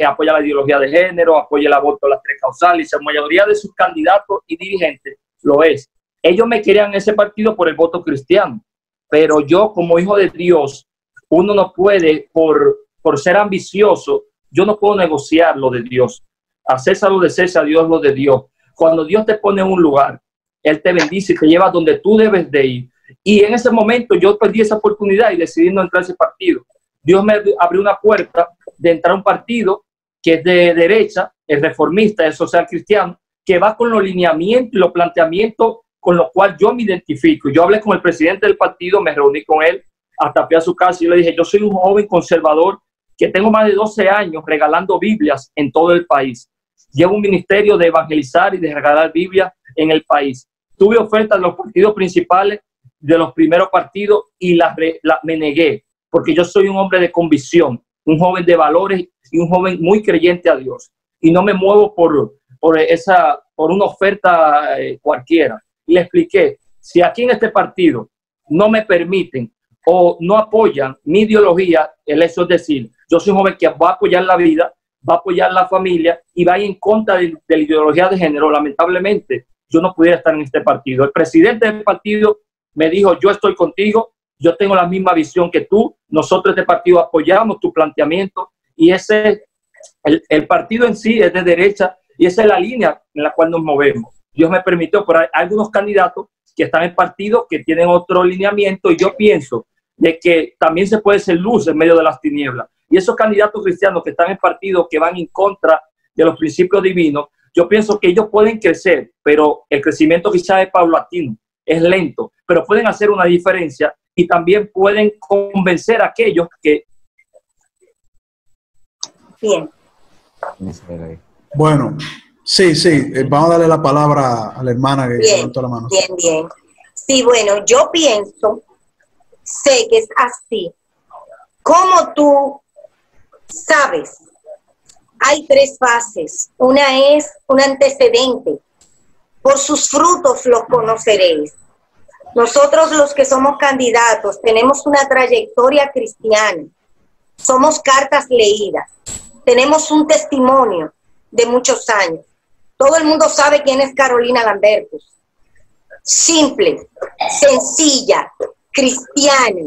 apoya la ideología de género, apoya el aborto de las 3 causales, y la mayoría de sus candidatos y dirigentes lo es. Ellos me querían en ese partido por el voto cristiano, pero yo como hijo de Dios, uno no puede, por ser ambicioso, yo no puedo negociar lo de Dios. A César lo de César, a Dios lo de Dios. Cuando Dios te pone en un lugar, Él te bendice y te lleva donde tú debes de ir. Y en ese momento yo perdí esa oportunidad y decidí no entrar a ese partido. Dios me abrió una puerta de entrar a un partido que es de derecha, es reformista, es social cristiano, que va con los lineamientos y los planteamientos con los cuales yo me identifico. Yo hablé con el presidente del partido, me reuní con él, hasta fui a su casa y le dije, yo soy un joven conservador que tengo más de 12 años regalando Biblias en todo el país. Llevo un ministerio de evangelizar y de regalar Biblias en el país. Tuve ofertas de los partidos principales, de los primeros partidos, y me negué, porque yo soy un hombre de convicción, un joven de valores y un joven muy creyente a Dios. Y no me muevo por una oferta cualquiera. Y le expliqué, si aquí en este partido no me permiten o no apoyan mi ideología, eso es decir, yo soy un joven que va a apoyar la vida, va a apoyar la familia y va a ir en contra de la ideología de género, lamentablemente yo no pudiera estar en este partido. El presidente del partido me dijo, yo estoy contigo, yo tengo la misma visión que tú, nosotros este partido apoyamos tu planteamiento, y el partido en sí es de derecha y esa es la línea en la cual nos movemos. Dios me permitió, pero hay algunos candidatos que están en partidos que tienen otro lineamiento, y yo pienso de que también se puede ser luz en medio de las tinieblas. Y esos candidatos cristianos que están en partidos que van en contra de los principios divinos, yo pienso que ellos pueden crecer, pero el crecimiento quizás es paulatino, es lento, pero pueden hacer una diferencia y también pueden convencer a aquellos que... Bien. Bueno, sí, vamos a darle la palabra a la hermana que levantó la mano. Bien. Sí, bueno, yo sé que es así. Como tú sabes, hay 3 fases. Una es un antecedente. Por sus frutos los conoceréis. Nosotros los que somos candidatos tenemos una trayectoria cristiana. Somos cartas leídas. Tenemos un testimonio de muchos años. Todo el mundo sabe quién es Carolina Lambertus. Simple, sencilla, cristiana,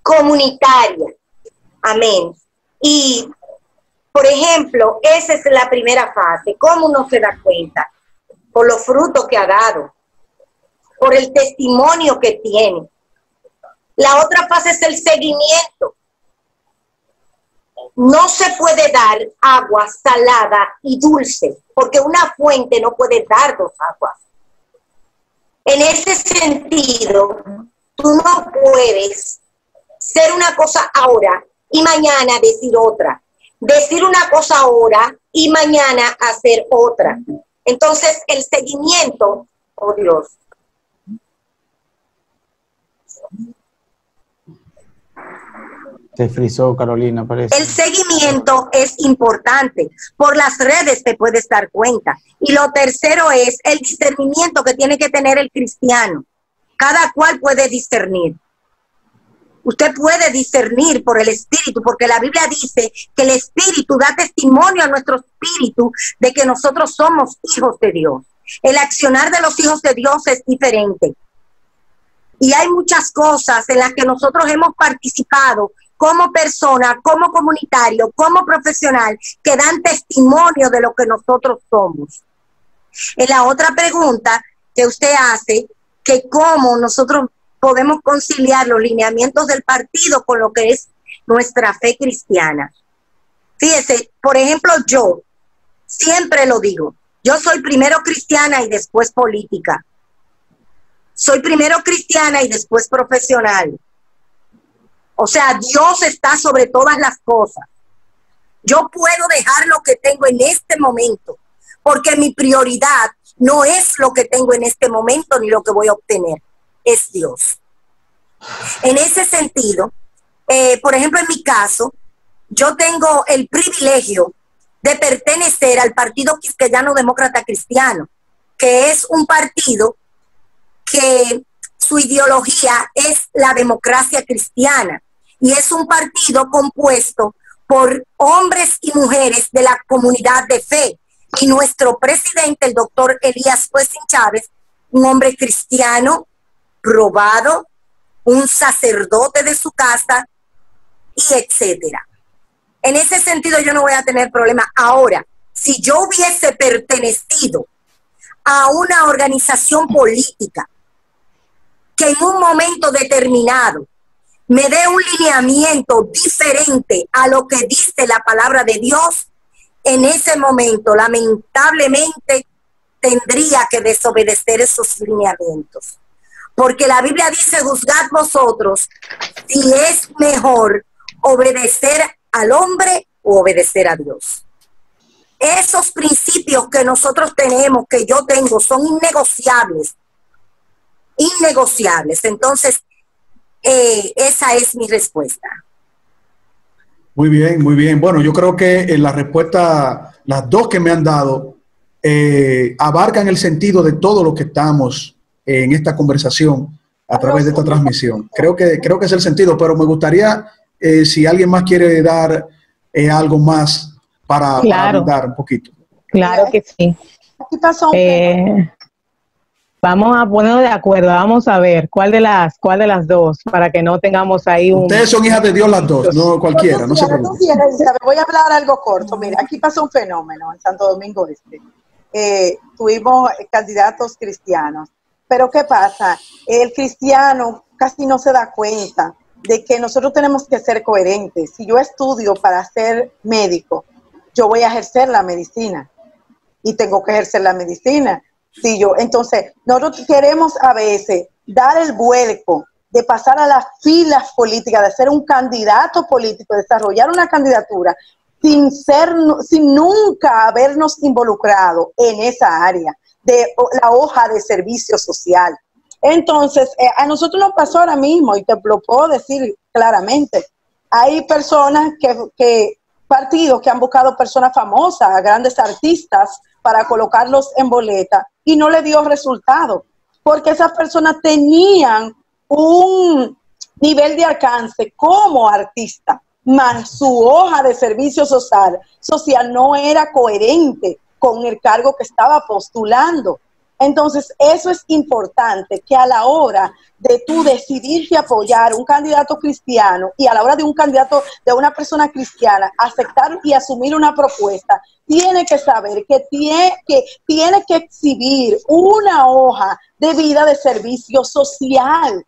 comunitaria. Amén. Y, por ejemplo, esa es la primera fase. ¿Cómo uno se da cuenta? Por los frutos que ha dado, por el testimonio que tiene. La otra fase es el seguimiento. No se puede dar agua salada y dulce, porque una fuente no puede dar 2 aguas. En ese sentido, tú no puedes ser una cosa ahora y mañana decir otra. Decir una cosa ahora y mañana hacer otra. Entonces, el seguimiento, oh Dios. Se frizó, Carolina, parece. El seguimiento es importante. Por las redes te puedes dar cuenta. Y lo tercero es el discernimiento que tiene que tener el cristiano. Cada cual puede discernir. Usted puede discernir por el Espíritu, porque la Biblia dice que el Espíritu da testimonio a nuestro espíritu de que nosotros somos hijos de Dios. El accionar de los hijos de Dios es diferente. Y hay muchas cosas en las que nosotros hemos participado como persona, como comunitario, como profesional, que dan testimonio de lo que nosotros somos. En la otra pregunta que usted hace, que cómo nosotros podemos conciliar los lineamientos del partido con lo que es nuestra fe cristiana. Fíjese, por ejemplo, yo siempre lo digo, yo soy primero cristiana y después política. Soy primero cristiana y después profesional. O sea, Dios está sobre todas las cosas. Yo puedo dejar lo que tengo en este momento, porque mi prioridad no es lo que tengo en este momento ni lo que voy a obtener, es Dios. En ese sentido, por ejemplo, en mi caso, yo tengo el privilegio de pertenecer al Partido Quisqueyano Demócrata Cristiano, que es un partido que su ideología es la democracia cristiana. Y es un partido compuesto por hombres y mujeres de la comunidad de fe. Y nuestro presidente, el doctor Elías Juezín Chávez, un hombre cristiano, probado, un sacerdote de su casa, y etcétera. En ese sentido yo no voy a tener problema. Ahora, si yo hubiese pertenecido a una organización política que en un momento determinado me dé un lineamiento diferente a lo que dice la palabra de Dios, en ese momento, lamentablemente, tendría que desobedecer esos lineamientos. Porque la Biblia dice, juzgad vosotros si es mejor obedecer al hombre o obedecer a Dios. Esos principios que nosotros tenemos, que yo tengo, son innegociables. Innegociables. Entonces, esa es mi respuesta. Muy bien, muy bien. Bueno, yo creo que la respuesta, las dos que me han dado, abarcan el sentido de todo lo que estamos en esta conversación a través de esta transmisión. Creo que es el sentido, pero me gustaría, si alguien más quiere dar algo más para abundar un poquito. Claro que sí. Aquí pasó vamos a ponernos de acuerdo, vamos a ver cuál de las dos, para que no tengamos ahí un... Ustedes son hijas de Dios las dos, no cualquiera, no se preocupen. Voy a hablar algo corto. Mira, aquí pasó un fenómeno en Santo Domingo Este. Tuvimos candidatos cristianos, pero ¿qué pasa? El cristiano casi no se da cuenta de que nosotros tenemos que ser coherentes. Si yo estudio para ser médico, yo voy a ejercer la medicina y tengo que ejercer la medicina. Entonces, nosotros queremos a veces dar el vuelco de pasar a las filas políticas, de ser un candidato político, desarrollar una candidatura sin nunca habernos involucrado en esa área de la hoja de servicio social. Entonces, a nosotros nos pasó ahora mismo, y te lo puedo decir claramente, hay personas partidos que han buscado personas famosas, grandes artistas, para colocarlos en boleta, y no le dio resultado, porque esas personas tenían un nivel de alcance como artista, más su hoja de servicio social no era coherente con el cargo que estaba postulando. Entonces, eso es importante, que a la hora de tú decidirte apoyar un candidato cristiano y a la hora de un candidato, de una persona cristiana, aceptar y asumir una propuesta, tiene que saber que tiene que exhibir una hoja de vida de servicio social,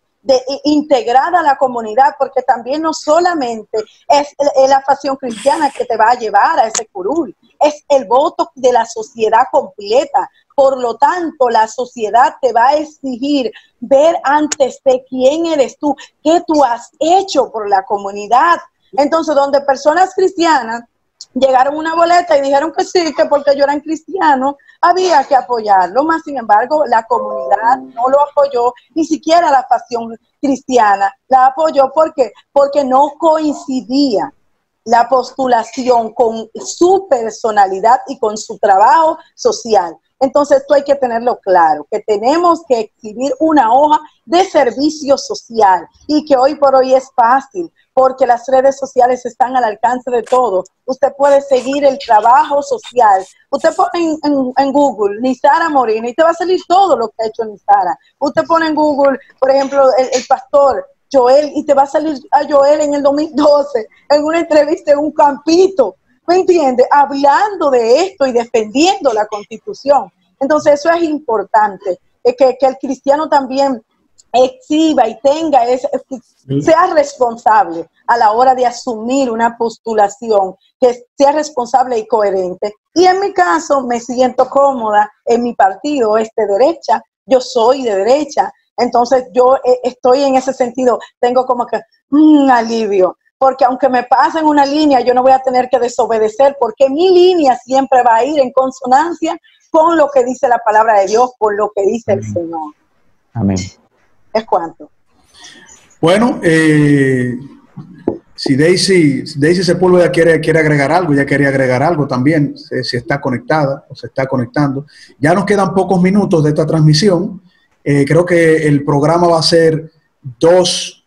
integrada a la comunidad, porque también no solamente es la facción cristiana que te va a llevar a ese curul, es el voto de la sociedad completa. Por lo tanto, la sociedad te va a exigir ver antes de quién eres tú, qué tú has hecho por la comunidad. Entonces, donde personas cristianas llegaron a una boleta y dijeron que sí, que porque yo era cristiano, había que apoyarlo. Más sin embargo, la comunidad no lo apoyó, ni siquiera la facción cristiana, la apoyó. ¿Por qué? Porque no coincidía la postulación con su personalidad y con su trabajo social. Entonces esto hay que tenerlo claro, que tenemos que exhibir una hoja de servicio social y que hoy por hoy es fácil porque las redes sociales están al alcance de todos. Usted puede seguir el trabajo social. Usted pone en Google Nizara Morín y te va a salir todo lo que ha hecho Nizara. Usted pone en Google, por ejemplo, el pastor Joel y te va a salir a Joel en el 2012 en una entrevista en un campito. ¿Me entiende? Hablando de esto y defendiendo la Constitución. Entonces eso es importante, que el cristiano también exhiba y tenga sea responsable a la hora de asumir una postulación, que sea responsable y coherente. Y en mi caso me siento cómoda en mi partido, es de derecha, yo soy de derecha, entonces yo estoy en ese sentido, tengo como que un alivio. Porque aunque me pasen una línea, yo no voy a tener que desobedecer, porque mi línea siempre va a ir en consonancia con lo que dice la palabra de Dios, con lo que dice el Señor. Amén. ¿Es cuánto? Bueno, si Daisy Sepúlveda quiere agregar algo, ella quería agregar algo también, si está conectada o se está conectando. Ya nos quedan pocos minutos de esta transmisión. Creo que el programa va a ser dos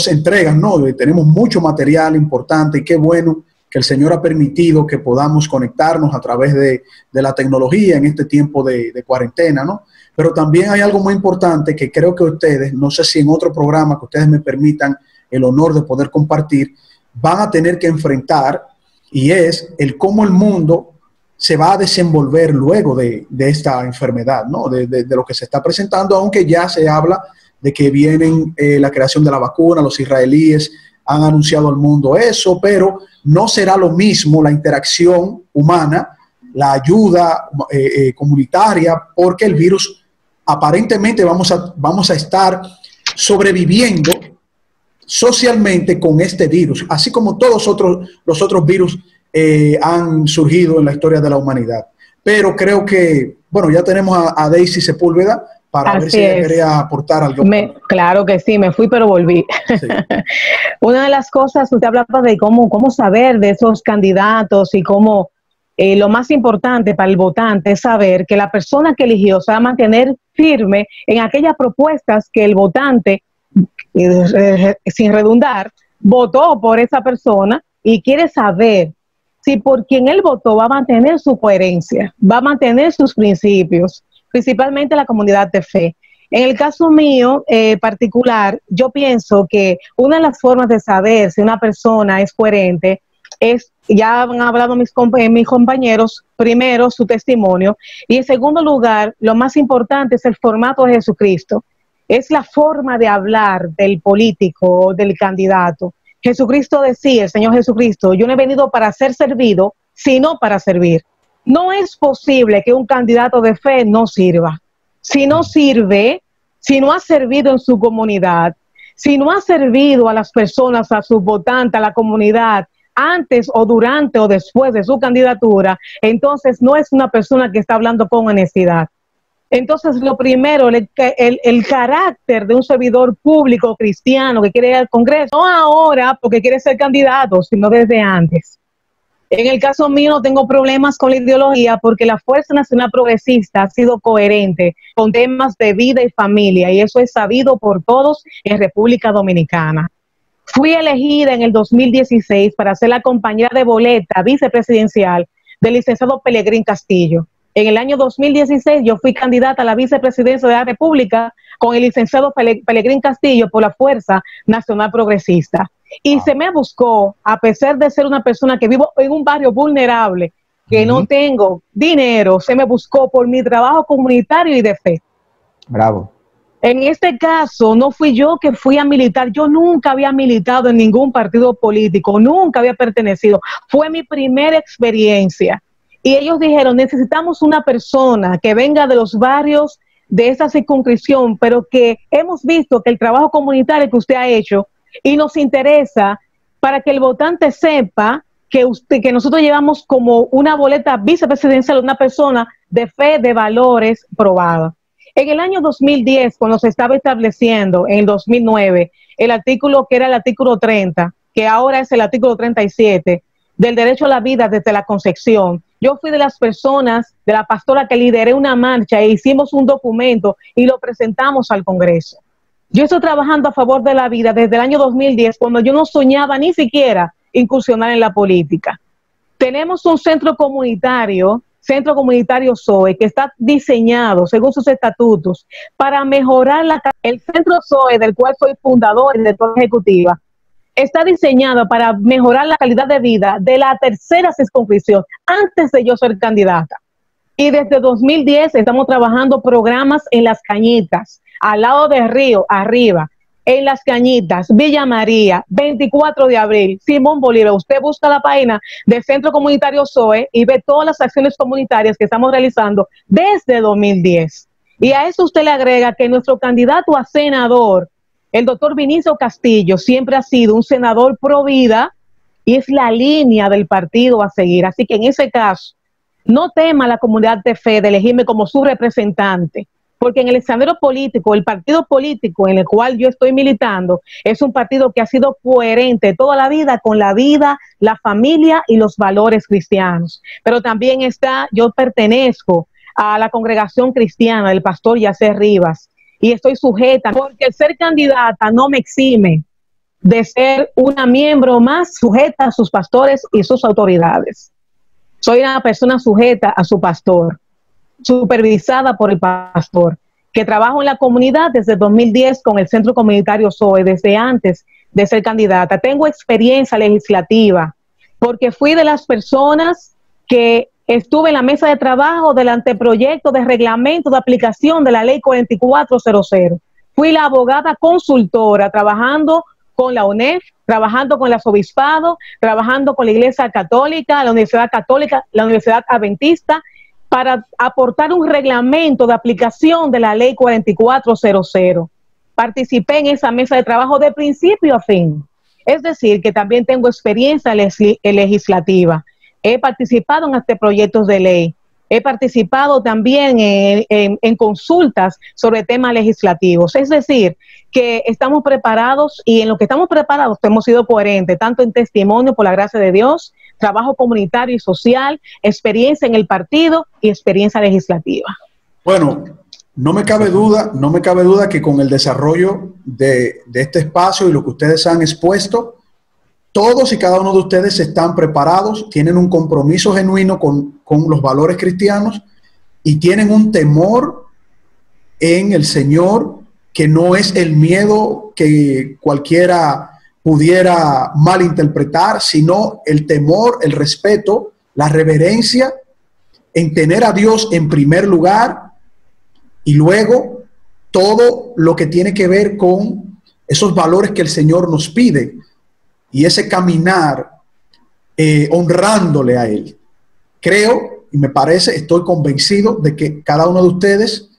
entregas, ¿no? Tenemos mucho material importante y qué bueno que el Señor ha permitido que podamos conectarnos a través de la tecnología en este tiempo de cuarentena, ¿no? Pero también hay algo muy importante que creo que ustedes, no sé si en otro programa que ustedes me permitan el honor de poder compartir, van a tener que enfrentar, y es el cómo el mundo se va a desenvolver luego de esta enfermedad, ¿no? De lo que se está presentando, aunque ya se habla de que vienen la creación de la vacuna, los israelíes han anunciado al mundo eso, pero no será lo mismo la interacción humana, la ayuda comunitaria, porque el virus aparentemente vamos a estar sobreviviendo socialmente con este virus, así como todos los otros virus han surgido en la historia de la humanidad. Pero creo que, bueno, ya tenemos a Daisy Sepúlveda para ver si ella quería aportar algo. Claro que sí, me fui pero volví. Sí. Una de las cosas, usted hablaba de cómo saber de esos candidatos y cómo lo más importante para el votante es saber que la persona que eligió se va a mantener firme en aquellas propuestas que el votante, sin redundar, votó por esa persona y quiere saber si por quien él votó va a mantener su coherencia, va a mantener sus principios, principalmente la comunidad de fe. En el caso mío particular, yo pienso que una de las formas de saber si una persona es coherente es, ya han hablado mis compañeros, primero su testimonio, y en segundo lugar, lo más importante es el formato de Jesucristo. Es la forma de hablar del político, del candidato. Jesucristo decía, el Señor Jesucristo, yo no he venido para ser servido, sino para servir. No es posible que un candidato de fe no sirva. Si no sirve, si no ha servido en su comunidad, si no ha servido a las personas, a sus votantes, a la comunidad, antes o durante o después de su candidatura, entonces no es una persona que está hablando con honestidad. Entonces, lo primero, el carácter de un servidor público cristiano que quiere ir al Congreso, no ahora porque quiere ser candidato, sino desde antes. En el caso mío no tengo problemas con la ideología porque la Fuerza Nacional Progresista ha sido coherente con temas de vida y familia, y eso es sabido por todos en República Dominicana. Fui elegida en el 2016 para ser la compañera de boleta vicepresidencial del licenciado Pelegrín Castillo. En el año 2016 yo fui candidata a la vicepresidencia de la República con el licenciado Pelegrín Castillo por la Fuerza Nacional Progresista. Y se me buscó, a pesar de ser una persona que vivo en un barrio vulnerable, que no tengo dinero, se me buscó por mi trabajo comunitario y de fe. Bravo. En este caso, no fui yo que fui a militar. Yo nunca había militado en ningún partido político, nunca había pertenecido. Fue mi primera experiencia. Y ellos dijeron, necesitamos una persona que venga de los barrios de esa circunscripción, pero que hemos visto que el trabajo comunitario que usted ha hecho y nos interesa para que el votante sepa que nosotros llevamos como una boleta vicepresidencial una persona de fe, de valores probada. En el año 2010, cuando se estaba estableciendo, en el 2009, el artículo que era el artículo 30, que ahora es el artículo 37, del derecho a la vida desde la concepción, yo fui de las personas, de la pastora que lideré una marcha e hicimos un documento y lo presentamos al Congreso. Yo estoy trabajando a favor de la vida desde el año 2010, cuando yo no soñaba ni siquiera incursionar en la política. Tenemos un centro comunitario Zoe, que está diseñado según sus estatutos para mejorar el centro Zoe, del cual soy fundador y directora ejecutiva, está diseñado para mejorar la calidad de vida de la tercera circunscripción antes de yo ser candidata. Y desde 2010 estamos trabajando programas en Las Cañitas, al lado del río, arriba, en Las Cañitas, Villa María, 24 de abril, Simón Bolívar. Usted busca la página del Centro Comunitario Zoe y ve todas las acciones comunitarias que estamos realizando desde 2010. Y a eso usted le agrega que nuestro candidato a senador, el doctor Vinicio Castillo, siempre ha sido un senador pro vida y es la línea del partido a seguir. Así que en ese caso, no tema la comunidad de fe de elegirme como su representante, porque en el escenario político, el partido político en el cual yo estoy militando, es un partido que ha sido coherente toda la vida con la vida, la familia y los valores cristianos. Pero también yo pertenezco a la congregación cristiana del pastor Yacer Rivas y estoy sujeta, porque el ser candidata no me exime de ser una miembro más sujeta a sus pastores y sus autoridades. Soy una persona sujeta a su pastor, supervisada por el pastor, que trabajo en la comunidad desde 2010 con el Centro Comunitario Zoe, desde antes de ser candidata. Tengo experiencia legislativa, porque fui de las personas que estuve en la mesa de trabajo del anteproyecto de reglamento de aplicación de la ley 4400. Fui la abogada consultora trabajando con la UNEF, trabajando con el arzobispado, trabajando con la Iglesia Católica, la Universidad Adventista, para aportar un reglamento de aplicación de la ley 4400. Participé en esa mesa de trabajo de principio a fin. Es decir, que también tengo experiencia legislativa. He participado en anteproyectos de ley. He participado también en consultas sobre temas legislativos. Es decir, que estamos preparados y en lo que estamos preparados hemos sido coherentes, tanto en testimonio por la gracia de Dios, trabajo comunitario y social, experiencia en el partido y experiencia legislativa. Bueno, no me cabe duda que con el desarrollo de este espacio y lo que ustedes han expuesto, todos y cada uno de ustedes están preparados, tienen un compromiso genuino con los valores cristianos y tienen un temor en el Señor que no es el miedo que cualquiera pudiera malinterpretar, sino el temor, el respeto, la reverencia en tener a Dios en primer lugar y luego todo lo que tiene que ver con esos valores que el Señor nos pide. Y ese caminar honrándole a Él. Creo y me parece, estoy convencido de que cada uno de ustedes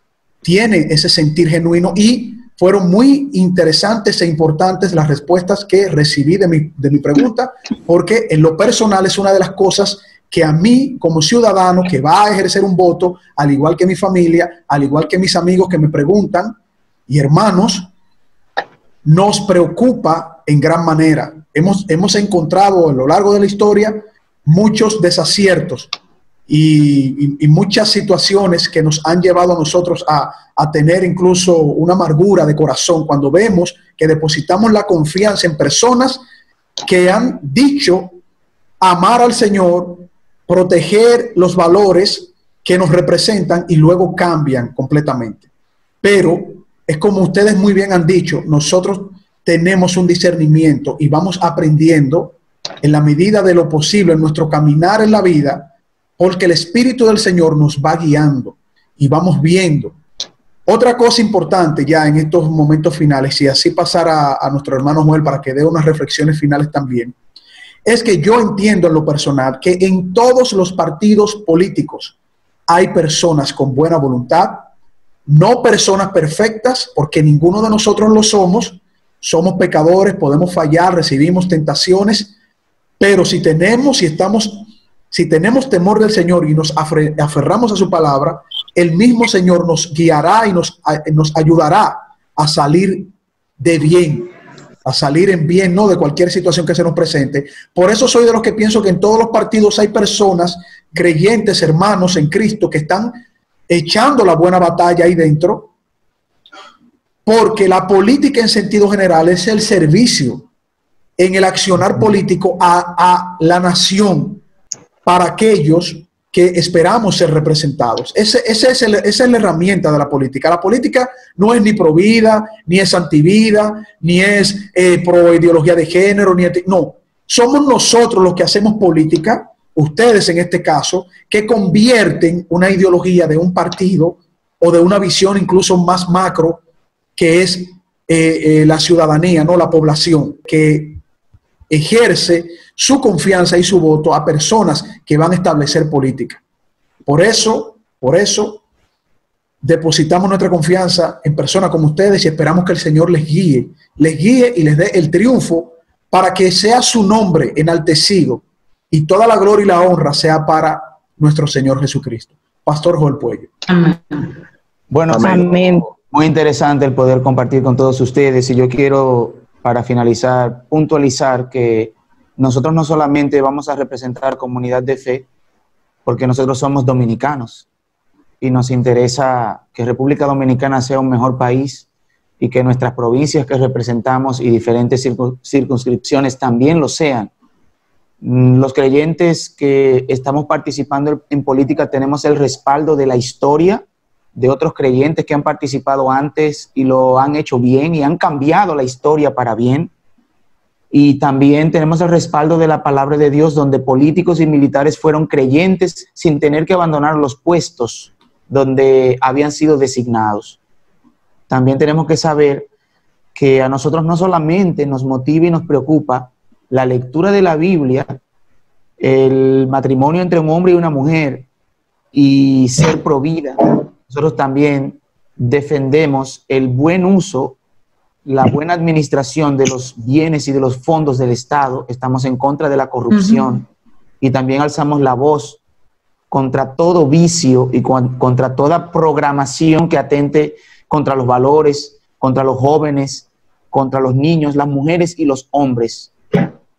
tiene ese sentir genuino y fueron muy interesantes e importantes las respuestas que recibí de mi pregunta, porque en lo personal es una de las cosas que a mí como ciudadano que va a ejercer un voto, al igual que mi familia, al igual que mis amigos que me preguntan y hermanos, nos preocupa en gran manera. Hemos encontrado a lo largo de la historia muchos desaciertos y muchas situaciones que nos han llevado a nosotros a tener incluso una amargura de corazón cuando vemos que depositamos la confianza en personas que han dicho amar al Señor, proteger los valores que nos representan y luego cambian completamente. Pero es como ustedes muy bien han dicho, nosotros tenemos un discernimiento y vamos aprendiendo en la medida de lo posible en nuestro caminar en la vida, porque el Espíritu del Señor nos va guiando y vamos viendo. Otra cosa importante ya en estos momentos finales, y así pasar a nuestro hermano Joel para que dé unas reflexiones finales también, es que yo entiendo en lo personal que en todos los partidos políticos hay personas con buena voluntad, no personas perfectas, porque ninguno de nosotros lo somos. Somos pecadores, podemos fallar, recibimos tentaciones, pero si tenemos temor del Señor y nos aferramos a su palabra, el mismo Señor nos guiará y nos ayudará a salir de bien, a salir en bien, no de cualquier situación que se nos presente. Por eso soy de los que pienso que en todos los partidos hay personas, creyentes, hermanos en Cristo, que están echando la buena batalla ahí dentro, porque la política en sentido general es el servicio en el accionar político a la nación para aquellos que esperamos ser representados. Esa es la herramienta de la política. La política no es ni pro vida, ni es antivida, ni es pro ideología de género, no. Somos nosotros los que hacemos política, ustedes en este caso, que convierten una ideología de un partido o de una visión incluso más macro, que es la ciudadanía, no la población, que ejerce su confianza y su voto a personas que van a establecer política. Por eso, depositamos nuestra confianza en personas como ustedes y esperamos que el Señor les guíe y les dé el triunfo para que sea su nombre enaltecido y toda la gloria y la honra sea para nuestro Señor Jesucristo. Pastor Joel Puello. Amén. Bueno, amén. Muy interesante el poder compartir con todos ustedes y yo quiero, para finalizar, puntualizar que nosotros no solamente vamos a representar comunidad de fe, porque nosotros somos dominicanos y nos interesa que República Dominicana sea un mejor país y que nuestras provincias que representamos y diferentes circunscripciones también lo sean. Los creyentes que estamos participando en política tenemos el respaldo de la historia, de otros creyentes que han participado antes y lo han hecho bien y han cambiado la historia para bien. Y también tenemos el respaldo de la palabra de Dios, donde políticos y militares fueron creyentes sin tener que abandonar los puestos donde habían sido designados. También tenemos que saber que a nosotros no solamente nos motiva y nos preocupa la lectura de la Biblia, el matrimonio entre un hombre y una mujer y ser pro vida. Nosotros también defendemos el buen uso, la buena administración de los bienes y de los fondos del Estado. Estamos en contra de la corrupción y también alzamos la voz contra todo vicio y contra toda programación que atente contra los valores, contra los jóvenes, contra los niños, las mujeres y los hombres,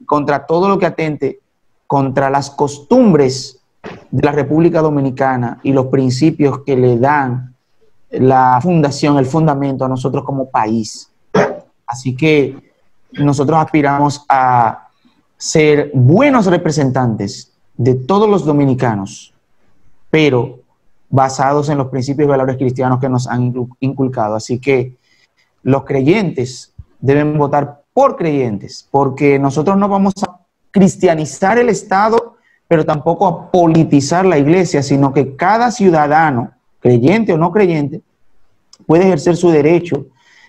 contra todo lo que atente contra las costumbres de la República Dominicana y los principios que le dan la fundación, el fundamento a nosotros como país. Así que nosotros aspiramos a ser buenos representantes de todos los dominicanos, pero basados en los principios y valores cristianos que nos han inculcado. Así que los creyentes deben votar por creyentes, porque nosotros no vamos a cristianizar el Estado, pero tampoco a politizar la iglesia, sino que cada ciudadano, creyente o no creyente, puede ejercer su derecho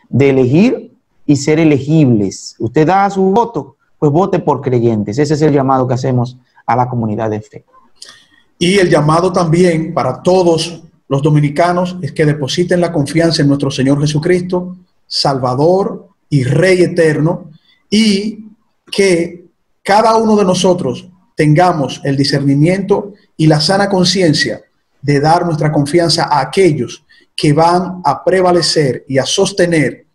de elegir y ser elegibles. Usted da su voto, pues vote por creyentes. Ese es el llamado que hacemos a la comunidad de fe. Y el llamado también para todos los dominicanos es que depositen la confianza en nuestro Señor Jesucristo, Salvador y Rey eterno, y que cada uno de nosotros tengamos el discernimiento y la sana conciencia de dar nuestra confianza a aquellos que van a prevalecer y a sostener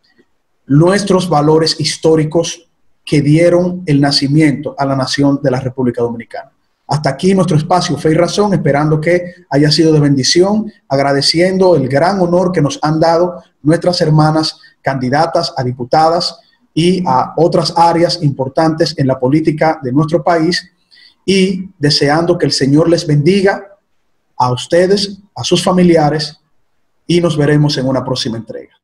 nuestros valores históricos que dieron el nacimiento a la nación de la República Dominicana. Hasta aquí nuestro espacio Fe y Razón, esperando que haya sido de bendición, agradeciendo el gran honor que nos han dado nuestras hermanas candidatas a diputadas y a otras áreas importantes en la política de nuestro país, y deseando que el Señor les bendiga a ustedes, a sus familiares, y nos veremos en una próxima entrega.